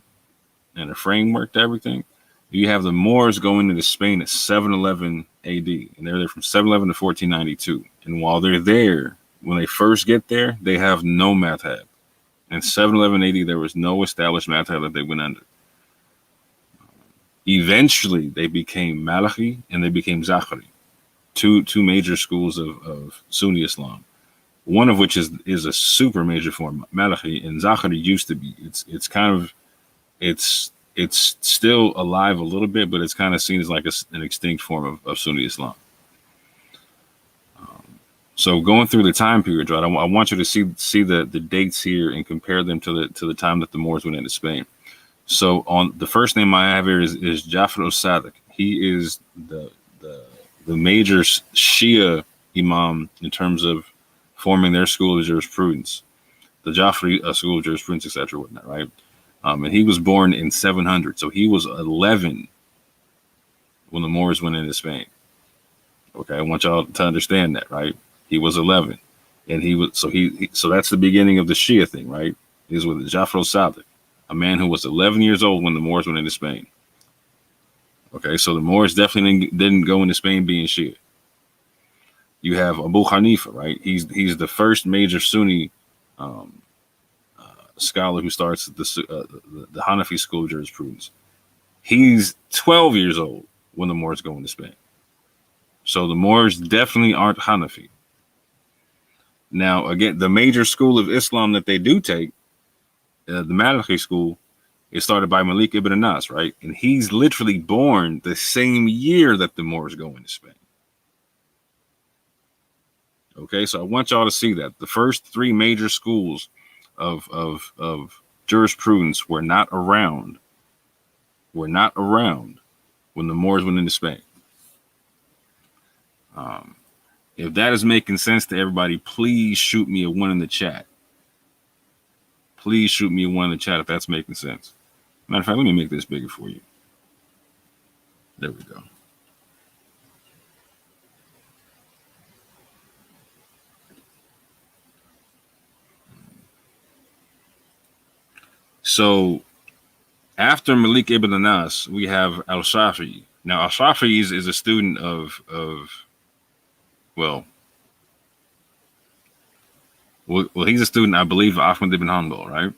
a framework to everything, you have the Moors going into Spain at 711 AD, and they're there from 711 to 1492. And while they're there, when they first get there, they have no madhab. In 711 AD, there was no established madhab that they went under. Eventually, they became Maliki and they became Zahiri, two major schools of Sunni Islam. One of which is a super major form, Maliki, and Zahiri used to be. It's still alive a little bit, but it's kind of seen as like an extinct form of Sunni Islam. So going through the time period, right? I want you to see the dates here and compare them to the time that the Moors went into Spain. So on the first name I have here is Jafar al-Sadiq. He is the major Shia imam in terms of forming their school of jurisprudence, the Jafri school of jurisprudence, etc., whatnot, right? And he was born in 700, so he was 11 when the Moors went into Spain. Okay, I want y'all to understand that, right? He was 11, and so that's the beginning of the Shia thing, right? He's with Jafar al-Sadiq, a man who was 11 years old when the Moors went into Spain. Okay, so the Moors definitely didn't go into Spain being Shia. You have Abu Hanifa, right? He's the first major Sunni scholar who starts the Hanafi school of jurisprudence. He's 12 years old when the Moors go into Spain. So the Moors definitely aren't Hanafi. Now, again, the major school of Islam that they do take, the Maliki school, is started by Malik ibn Anas, right? And he's literally born the same year that the Moors go into Spain. Okay, so I want y'all to see that the first three major schools of jurisprudence were not around when the Moors went into Spain. If that is making sense to everybody, please shoot me a 1 in the chat. Please shoot me a 1 in the chat if that's making sense. Matter of fact, let me make this bigger for you. There we go. So after Malik ibn Anas, we have al-Shafi'i. Now, al-Shafi'i is a student of he's a student, I believe, of Ahmad ibn Hanbal, right?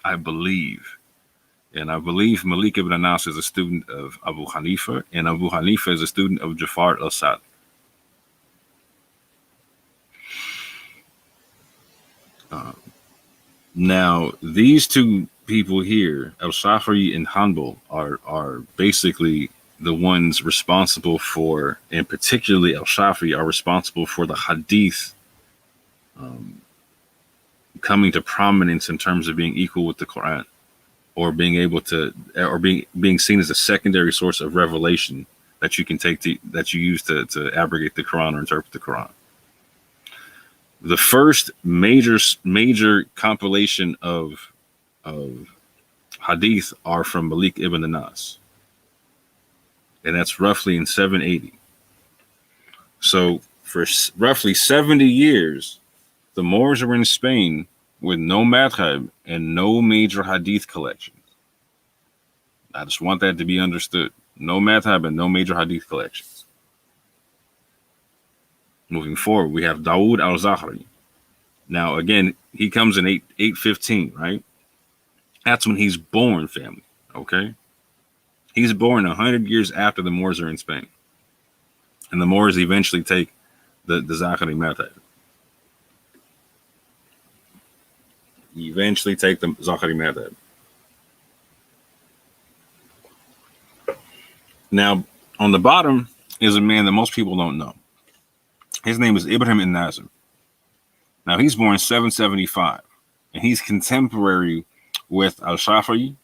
I believe. And I believe Malik ibn Anas is a student of Abu Hanifa, and Abu Hanifa is a student of Jafar al-Sadiq. Now, these two people here, al-Shafi'i and Hanbal, are basically the ones responsible for, and particularly al-Shafi'i, are responsible for the hadith coming to prominence in terms of being equal with the Quran, or being able to, or being seen as a secondary source of revelation that you can take that you use to abrogate the Quran or interpret the Quran. The first major compilation of hadith are from Malik ibn Anas, and that's roughly in 780. So for roughly 70 years, the Moors were in Spain with no madhab and no major hadith collections. I just want that to be understood. No madhab and no major hadith collections. Moving forward, we have Dawood al-Zahri. Now, again, he comes in 815, right? That's when he's born, family, okay? He's born 100 years after the Moors are in Spain. And the Moors eventually take the Zahiri madhab. Eventually take the Zahiri madhab. Now, on the bottom is a man that most people don't know. His name is Ibrahim al-Nazim. Now, he's born 775, and he's contemporary with al-Shafi'i,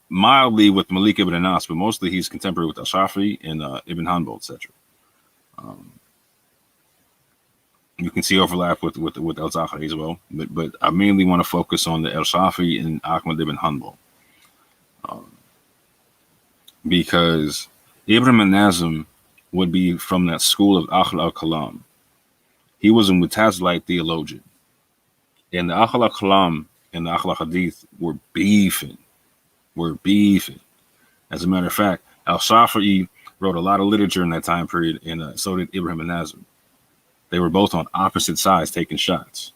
mildly with Malik ibn Anas, but mostly he's contemporary with al-Shafi'i and Ibn Hanbal, etc. You can see overlap with al-Zahiri as well, but I mainly want to focus on the al-Shafi'i and Ahmad ibn Hanbal. Because Ibrahim al-Nazim would be from that school of Ahl al-Kalam. He was a Mutazilite theologian. And the Ahl al-Kalam and the Ahl al-Hadith were beefing. As a matter of fact, al-Shafi'i wrote a lot of literature in that time period, and so did Ibrahim al-Nazim. They were both on opposite sides taking shots.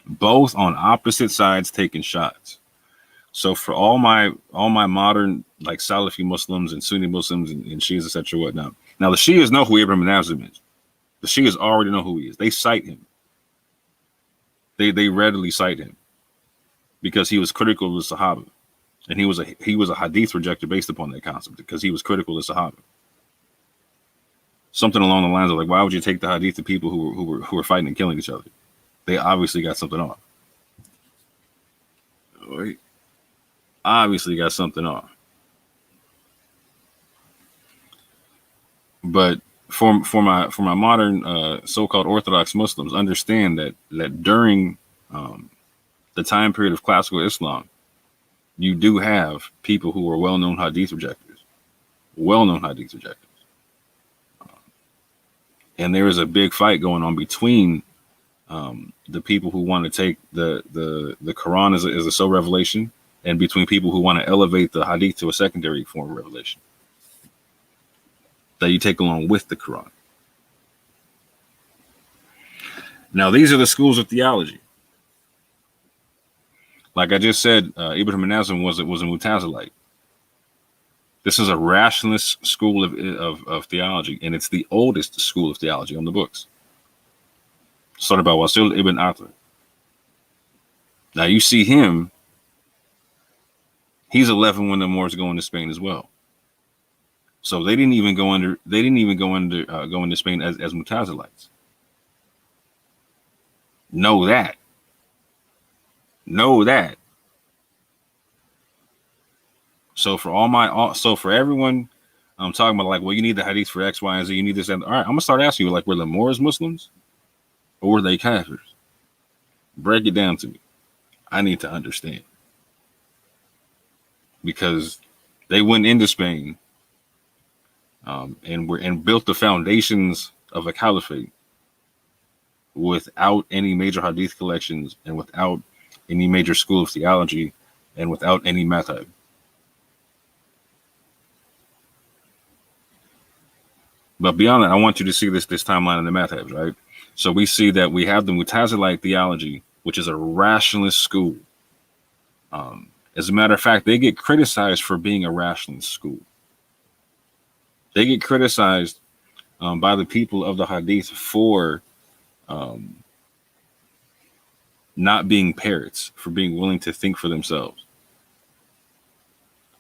Both on opposite sides taking shots. So for all my modern like Salafi Muslims and Sunni Muslims and Shias, etc. whatnot. Now the Shias know who Ibrahim al-Nazim is. The Shias already know who he is. They cite him. They readily cite him because he was critical of the Sahaba, and he was a hadith rejector based upon that concept because he was critical of the Sahaba. Something along the lines of like, why would you take the hadith to people who were fighting and killing each other? They obviously got something off. Right? Obviously got something off. But for my modern so-called Orthodox Muslims, understand that during the time period of classical Islam, you do have people who are well-known hadith rejectors. And there is a big fight going on between the people who want to take the Quran as a sole revelation, and between people who want to elevate the hadith to a secondary form of revelation that you take along with the Quran. Now, these are the schools of theology. Like I just said, Ibrahim al-Nazim was a Mutazilite. This is a rationalist school of theology, and it's the oldest school of theology on the books. Started by Wasil ibn Athar. Now you see him. He's 11 when the Moors go into Spain as well. So they didn't even go into Spain as Mutazilites. Know that. So for everyone, I'm talking about like, well, you need the hadith for X, Y, and Z. You need this. And all right, I'm gonna start asking you, like, were the Moors Muslims or were they Kafirs? Break it down to me. I need to understand, because they went into Spain and built the foundations of a caliphate without any major hadith collections and without any major school of theology and without any madhab. But beyond that, I want you to see this timeline in the madhabs, right? So we see that we have the Mutazilite theology, which is a rationalist school. As a matter of fact, they get criticized for being a rationalist school. They get criticized by the people of the hadith for not being parrots, for being willing to think for themselves.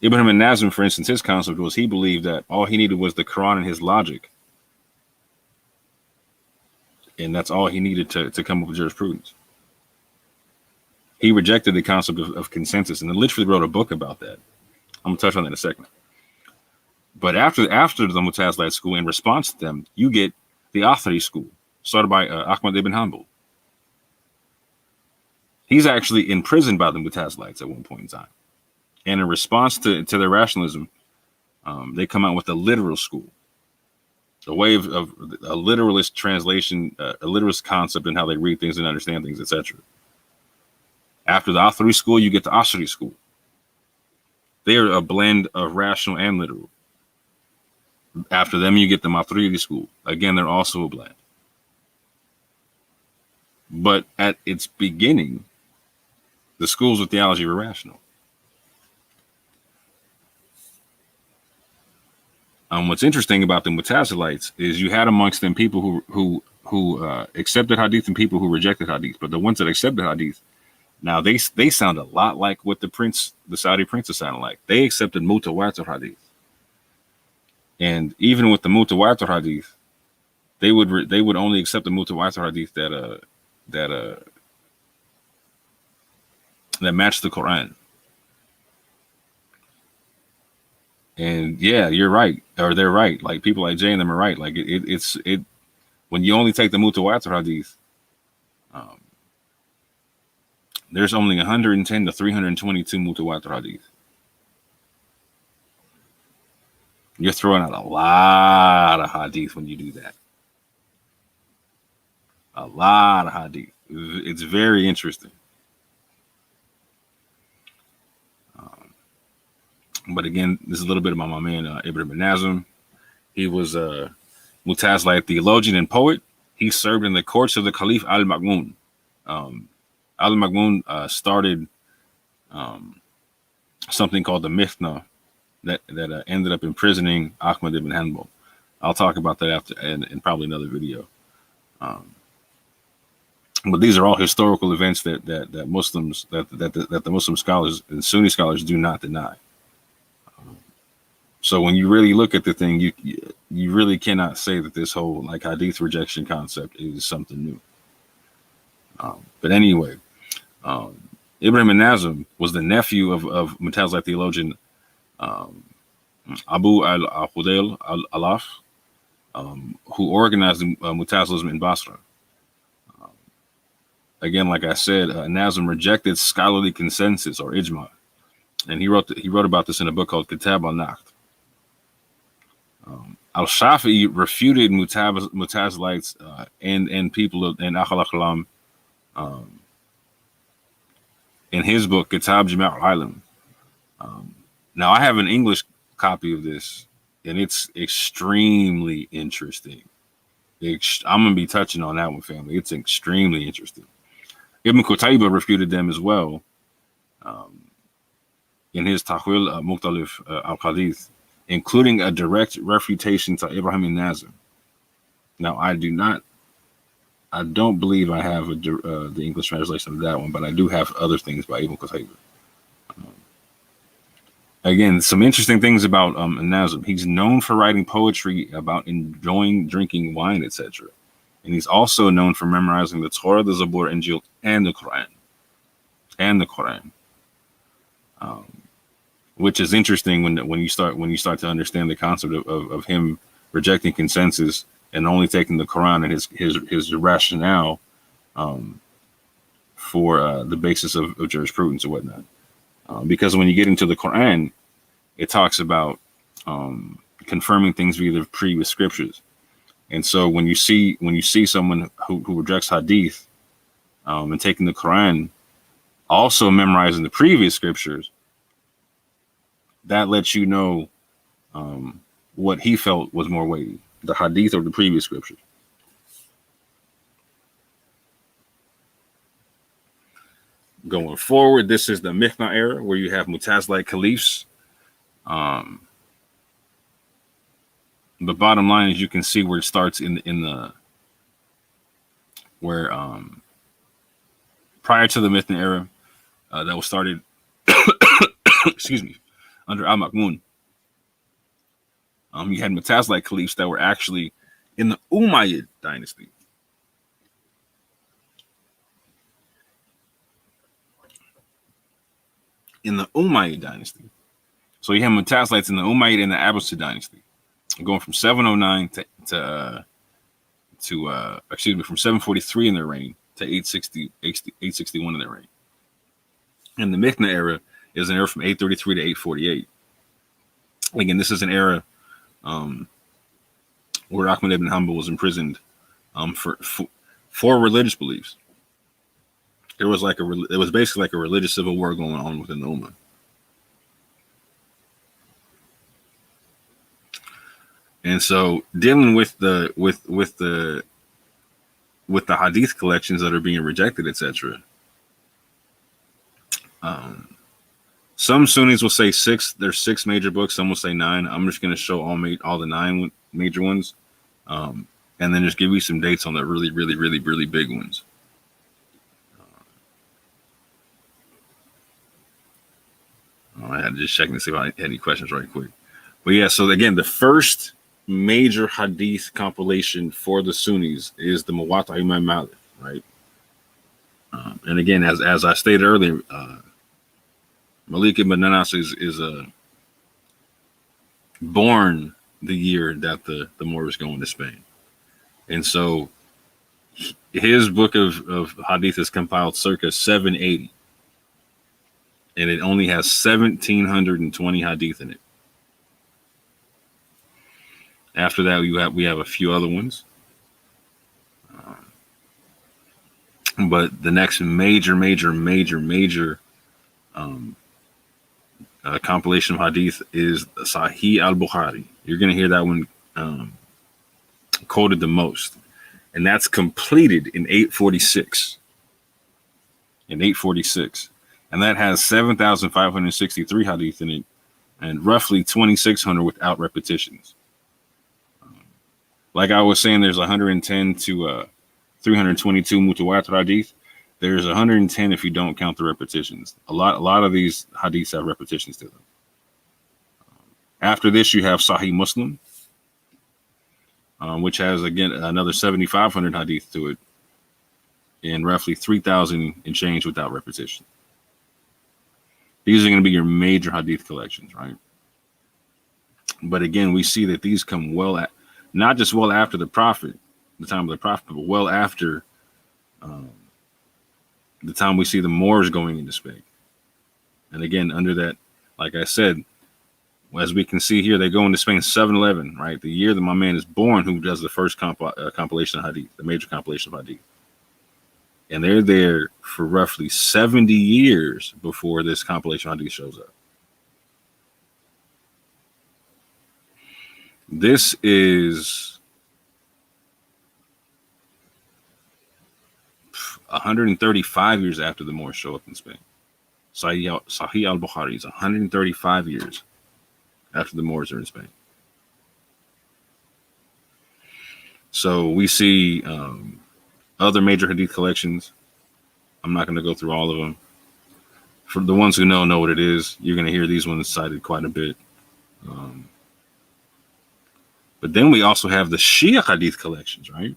Ibrahim al-Nazim, for instance, his concept was he believed that all he needed was the Quran and his logic. And that's all he needed to come up with jurisprudence. He rejected the concept of consensus and literally wrote a book about that. I'm going to touch on that in a second. But after the Mutazilite school, in response to them, you get the Athari school, started by Ahmad ibn Hanbal. He's actually imprisoned by the Mutazilites at one point in time. And in response to their rationalism, they come out with the literal school. a way of a literalist translation, a literalist concept in how they read things and understand things, etc. After the Athari school, you get the Ashari school. They are a blend of rational and literal. After them, you get the Maturidi school. Again, they're also a blend. But at its beginning, the schools of theology were rational. What's interesting about the Mutazilites is you had amongst them people who accepted hadith and people who rejected hadith. But the ones that accepted hadith, now they sound a lot like what the Saudi princes sounded like. They accepted mutawatir hadith, and even with the mutawatir hadith, they would only accept the mutawatir hadith that matched the Quran. And yeah, you're right, or they're right. Like people like Jay and them are right. Like it's when you only take the mutawatir hadith, there's only 110 to 322 mutawatir hadith. You're throwing out a lot of hadith when you do that. A lot of hadith. It's very interesting. But again, this is a little bit about my man Ibn Nazm. He was a Mutazilite theologian and poet. He served in the courts of the Caliph al-Ma'mun. Al-Ma'mun started something called the Mifna that ended up imprisoning Ahmad ibn Hanbal. I'll talk about that after in probably another video. But these are all historical events that Muslims that the Muslim scholars and Sunni scholars do not deny. So when you really look at the thing, you really cannot say that this whole like hadith rejection concept is something new. But anyway, Ibrahim Nazm was the nephew of Mutazilite theologian Abu al-Hudail al-Alaf, who organized Mutazilism in Basra. Again, like I said, Nazm rejected scholarly consensus or ijma, and he wrote about this in a book called Kitab al-Naqd. Al-Shafi'i refuted Mutazilites and people in Ahl al-Kalam in his book Kitab Jama' al-Ilm. Now I have an English copy of this, and it's extremely interesting. I'm gonna be touching on that one, family. It's extremely interesting. Ibn Qutayba refuted them as well in his Tahwil Mukhtalif al-Hadith, including a direct refutation to Ibrahim Nazm. Now, I don't believe I have the English translation of that one, but I do have other things by Ibn Qutayba. Again, some interesting things about Nazm. He's known for writing poetry about enjoying drinking wine, etc. And he's also known for memorizing the Torah, the Zabur, Injil, and the Quran. Which is interesting when you start to understand the concept of him rejecting consensus and only taking the Quran and his rationale for the basis of jurisprudence and whatnot. Because when you get into the Quran, it talks about confirming things via the previous scriptures. And so when you see someone who rejects hadith and taking the Quran, also memorizing the previous scriptures, that lets you know what he felt was more weighty, the hadith or the previous scriptures. Going forward, this is the Mihna era where you have Mutazilite caliphs. The bottom line is you can see where it starts prior to the Mihna era that was started excuse me, under al-Ma'mun. You had Mutazilite caliphs that were actually in the Umayyad dynasty. So you have Mutazilites in the Umayyad and the Abbasid dynasty, going from 709 from 743 in their reign to 861 in their reign. And the Mihna era is an era from 833 to 848. Again, this is an era where Ahmad ibn Hanbal was imprisoned for religious beliefs. It was basically like a religious civil war going on within the Ummah. And so dealing with the hadith collections that are being rejected, etc. Some Sunnis will say 6. There's 6 major books. Some will say 9. I'm just going to show all the 9 major ones, and then just give you some dates on the really, really, really, really big ones. I had to just check to see if I had any questions right quick. But yeah, so again, the first major hadith compilation for the Sunnis is the Muwatta Imam Malik, right? And again, as I stated earlier, Malik ibn Anas is born the year that the Moors go into Spain. And so his book of hadith is compiled circa 780. And it only has 1,720 hadith in it. After that, we have a few other ones. But the next major compilation of hadith is Sahih al-Bukhari. You're going to hear that one quoted the most. And that's completed in 846. And that has 7,563 hadith in it and roughly 2,600 without repetitions. Like I was saying, there's 110 to 322 mutawatir hadith. There's 110 if you don't count the repetitions. A lot of these hadiths have repetitions to them. After this, you have Sahih Muslim, which has, again, another 7,500 hadith to it and roughly 3,000 and change without repetition. These are going to be your major hadith collections, right? But again, we see that these come not just well after the Prophet, the time of the Prophet, but well after the time we see the Moors going into Spain. And again, under that, like I said, as we can see here, they go into Spain 711, right? The year that my man is born, who does the first compilation of hadith, the major compilation of hadith. And they're there for roughly 70 years before this compilation of hadith shows up. This is 135 years after the Moors show up in Spain. Sahih al-Bukhari is 135 years after the Moors are in Spain. So we see other major hadith collections. I'm not going to go through all of them. For the ones who know what it is, you're going to hear these ones cited quite a bit. But then we also have the Shia hadith collections, right?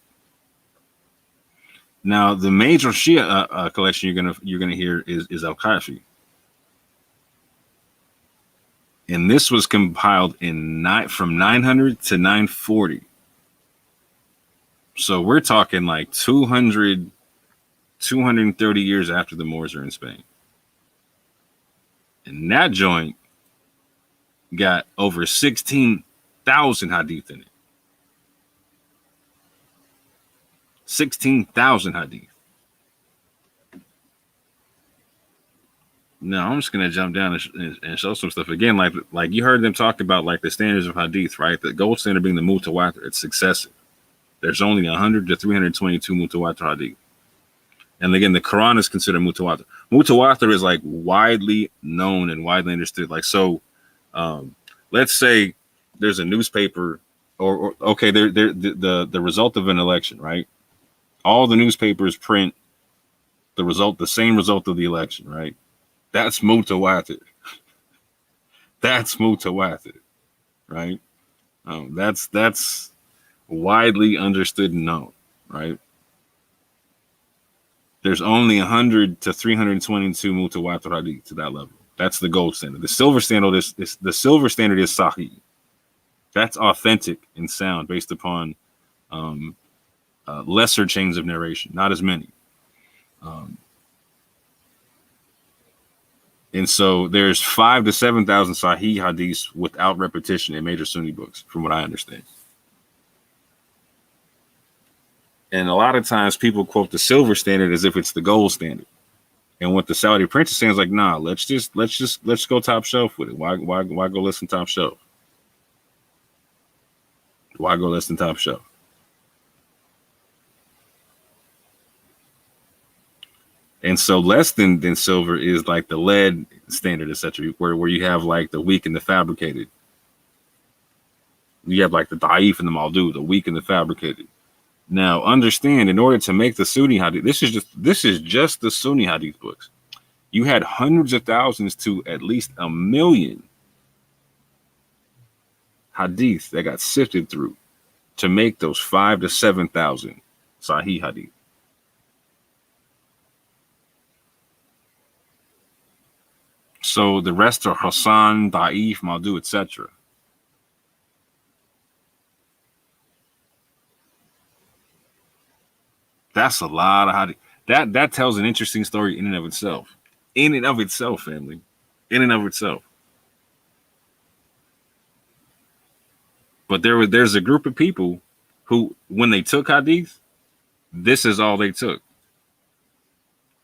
Now, the major Shia collection you're gonna hear is Al-Kafi, and this was compiled from 900 to 940. So we're talking like 230 years after the Moors are in Spain, and that joint got over 16,000 hadith in it. 16,000 hadith. Now I'm just gonna jump down and show some stuff again. Like you heard them talk about like the standards of hadith, right? The gold standard being the mutawatir. It's successive. There's only 100 to 322 mutawatir hadith. And again, the Quran is considered mutawatir. Mutawatir is like widely known and widely understood. Like so, let's say there's a newspaper, or okay, the result of an election, right? All the newspapers print the same result of the election, right? That's mutawatir. That's mutawatir, right? That's widely understood and known, right? There's only 100 to 322 mutawatir hadith to that level. That's the gold standard. The silver standard is sahih. That's authentic and sound based upon lesser chains of narration, not as many. And so there's 5,000 to 7,000 Sahih hadiths without repetition in major Sunni books, from what I understand. And a lot of times people quote the silver standard as if it's the gold standard. And what the Saudi prince is saying is like, nah, let's go top shelf with it. Why go less than top shelf? Why go less than top shelf? And so less than silver is like the lead standard, etc., where you have like the weak and the fabricated. You have like the da'if and the maldu, the weak and the fabricated. Now, understand, in order to make the Sunni hadith, this is just the Sunni hadith books. You had hundreds of thousands to at least 1 million hadith that got sifted through to make those 5,000 to 7,000 sahih hadith. So the rest are Hasan, Da'if, Maldu, etc. That's a lot of hadith. That tells an interesting story in and of itself. In and of itself, family. In and of itself. But there's a group of people who, when they took hadith, this is all they took.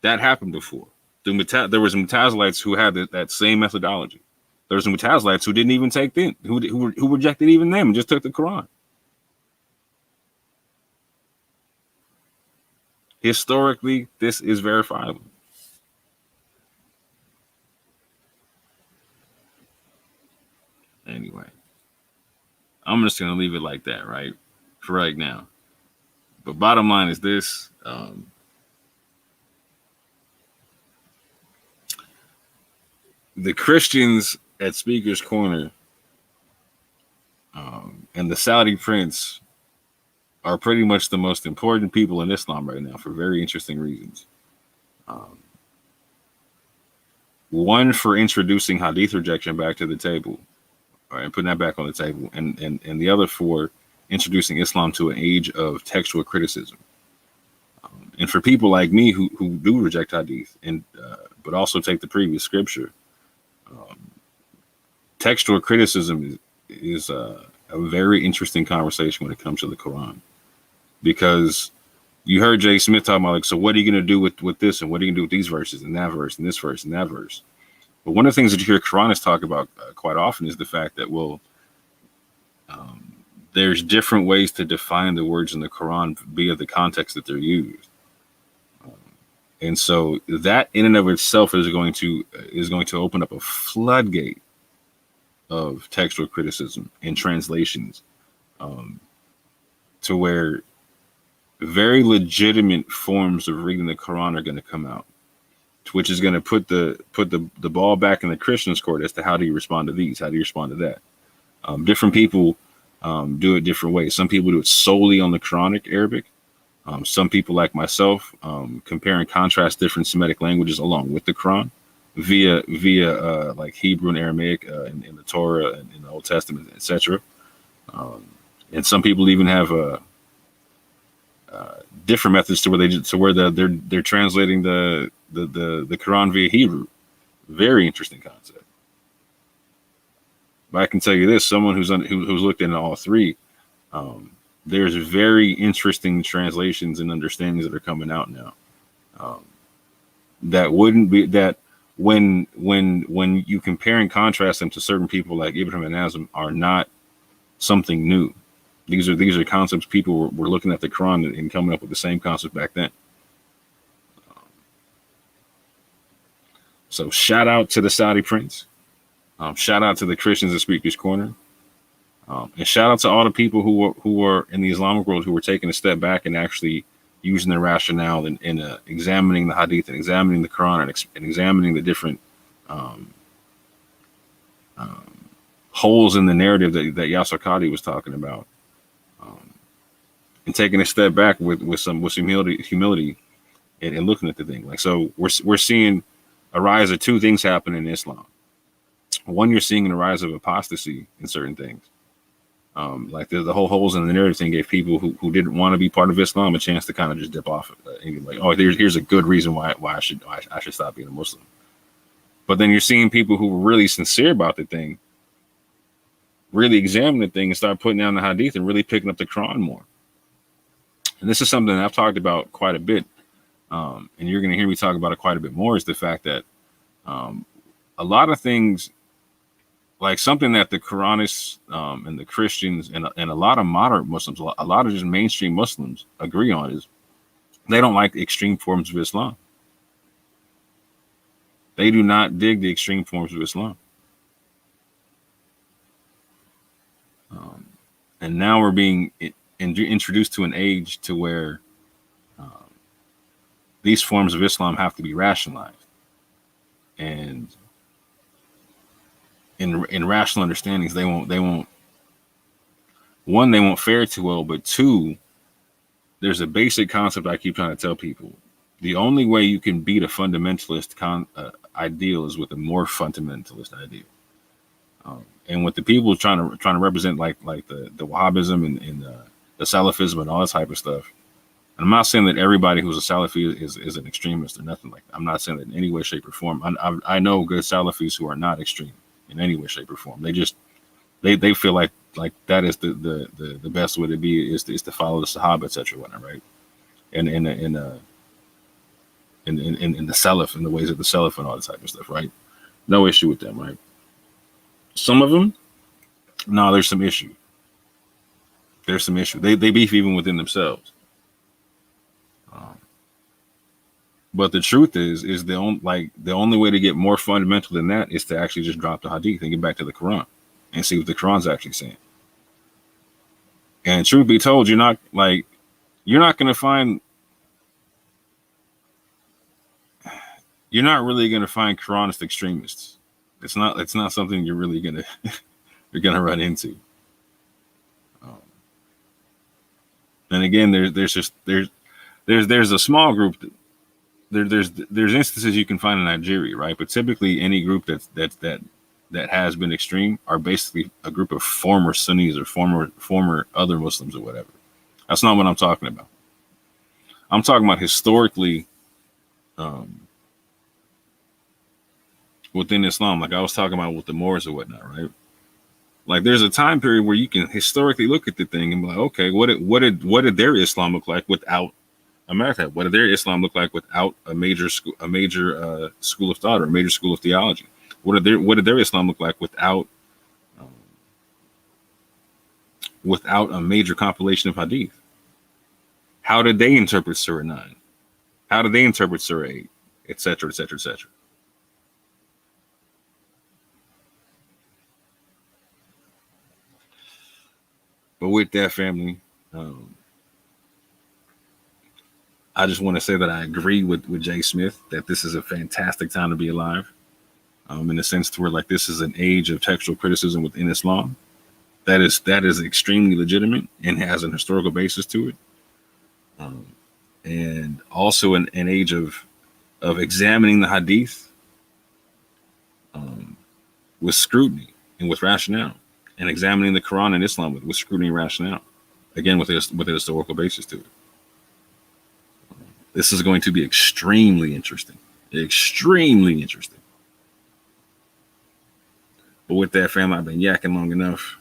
That happened before. There was Mutazilites who had that same methodology. There was Mutazilites who didn't even take them, who rejected even them and just took the Quran. Historically, this is verifiable. Anyway, I'm just going to leave it like that, right? For right now. But bottom line is this. The Christians at Speaker's Corner and the Saudi prince are pretty much the most important people in Islam right now for very interesting reasons. One, for introducing hadith rejection back to the table, and putting that back on the table, and the other for introducing Islam to an age of textual criticism. And for people like me who do reject hadith, and but also take the previous scripture, textual criticism is a very interesting conversation when it comes to the Quran. Because you heard Jay Smith talking about, like, so what are you going to do with this, and what are you going to do with these verses, and that verse, and this verse, and that verse? But one of the things that you hear Quranists talk about quite often is the fact that, well, there's different ways to define the words in the Quran via the context that they're used. And so that in and of itself is going to open up a floodgate of textual criticism and translations, to where very legitimate forms of reading the Quran are going to come out, which is going to put the ball back in the Christian's court as to how do you respond to these, how do you respond to that. Different people do it different ways. Some people do it solely on the Quranic Arabic. Some people, like myself, compare and contrast different Semitic languages along with the Quran via like Hebrew and Aramaic in the Torah and in the Old Testament, etc. And some people even have different methods to where they're translating the Quran via Hebrew. Very interesting concept. But I can tell you this: someone who's looked into all three, there's very interesting translations and understandings that are coming out now. That wouldn't be that when you compare and contrast them to certain people like Ibrahim and Azim are not something new. These are concepts people were looking at the Quran and coming up with the same concept back then. So shout out to the Saudi prince. Shout out to the Christians at Speaker's Corner. And shout out to all the people who are in the Islamic world who were taking a step back and actually using their rationale and examining the Hadith and examining the Quran and examining the different holes in the narrative that Yasser Qadhi was talking about, and taking a step back with some humility and looking at the thing. Like, so we're seeing a rise of two things happen in Islam. One, you're seeing a rise of apostasy in certain things. Like the whole holes in the narrative thing gave people who didn't want to be part of Islam a chance to kind of just dip off. And like, oh, here's a good reason why I should stop being a Muslim. But then you're seeing people who were really sincere about the thing, really examine the thing and start putting down the Hadith and really picking up the Quran more. and this is something that I've talked about quite a bit, and you're going to hear me talk about it quite a bit more, is the fact that a lot of things, like something that the Quranists and the Christians and a lot of moderate Muslims, a lot of just mainstream Muslims agree on, is they don't like extreme forms of Islam. They do not dig the extreme forms of Islam. And now we're being introduced to an age to where these forms of Islam have to be rationalized. And in rational understandings, they won't fare too well, but two, there's a basic concept I keep trying to tell people. The only way you can beat a fundamentalist ideal is with a more fundamentalist ideal. And with the people trying to represent like the Wahhabism and the Salafism and all that type of stuff. And I'm not saying that everybody who's a Salafi is an extremist or nothing like that. I'm not saying that in any way, shape, or form. I know good Salafis who are not extreme in any way, shape, or form. They just they feel like that is the best way to be is to follow the Sahaba, etc. whatnot, right? And in the Salaf, in the ways of the Salaf and all that type of stuff, right? No issue with them, right? Some of them, no, there's some issue. There's some issue. They beef even within themselves. But the truth is the only way to get more fundamental than that is to actually just drop the Hadith and get back to the Quran and see what the Quran's actually saying. And truth be told, you're not going to find. You're not really going to find Quranist extremists. It's not something you're really gonna run into. And again, there's a small group. There's instances you can find in Nigeria, right? But typically, any group that has been extreme are basically a group of former Sunnis or former other Muslims or whatever. That's not what I'm talking about. I'm talking about historically. Within Islam, like I was talking about with the Moors or whatnot, right? Like there's a time period where you can historically look at the thing and be like, okay, what did their Islam look like without America? What did their Islam look like without a major school of thought or a major school of theology? What did their Islam look like without a major compilation of hadith? How did they interpret Surah 9? How did they interpret Surah 8? Etc. etc. etc. But with that, family, I just want to say that I agree with Jay Smith that this is a fantastic time to be alive, in the sense to where like this is an age of textual criticism within Islam. That is extremely legitimate and has an historical basis to it, and also an age of examining the Hadith with scrutiny and with rationale. And examining the Quran and Islam with scrutiny and rationale, again with a historical basis to it. This is going to be extremely interesting. Extremely interesting. But with that, family, I've been yakking long enough.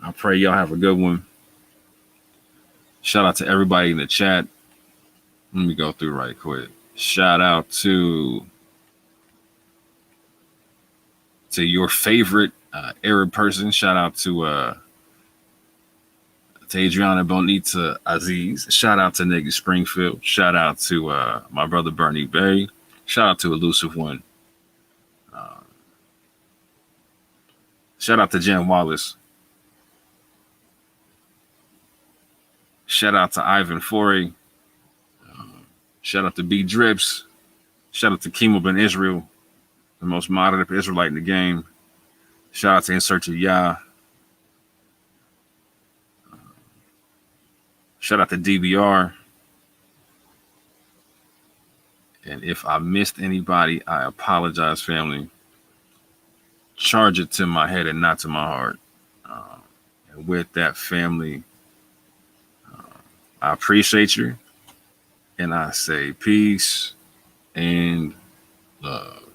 I pray y'all have a good one. Shout out to everybody in the chat. Let me go through right quick. Shout out to your favorite Arab person. Shout out to Adriana Bonita Aziz. Shout out to Nigga Springfield. Shout out to my brother Bernie Berry. Shout out to Elusive One. Shout out to Jen Wallace. Shout out to Ivan Forey. Shout out to B Drips. Shout out to Kimo Ben Israel, the most moderate Israelite in the game. Shout out to In Search of Yah. Shout out to DBR. And if I missed anybody, I apologize, family. Charge it to my head and not to my heart. And with that, family, I appreciate you. And I say peace and love.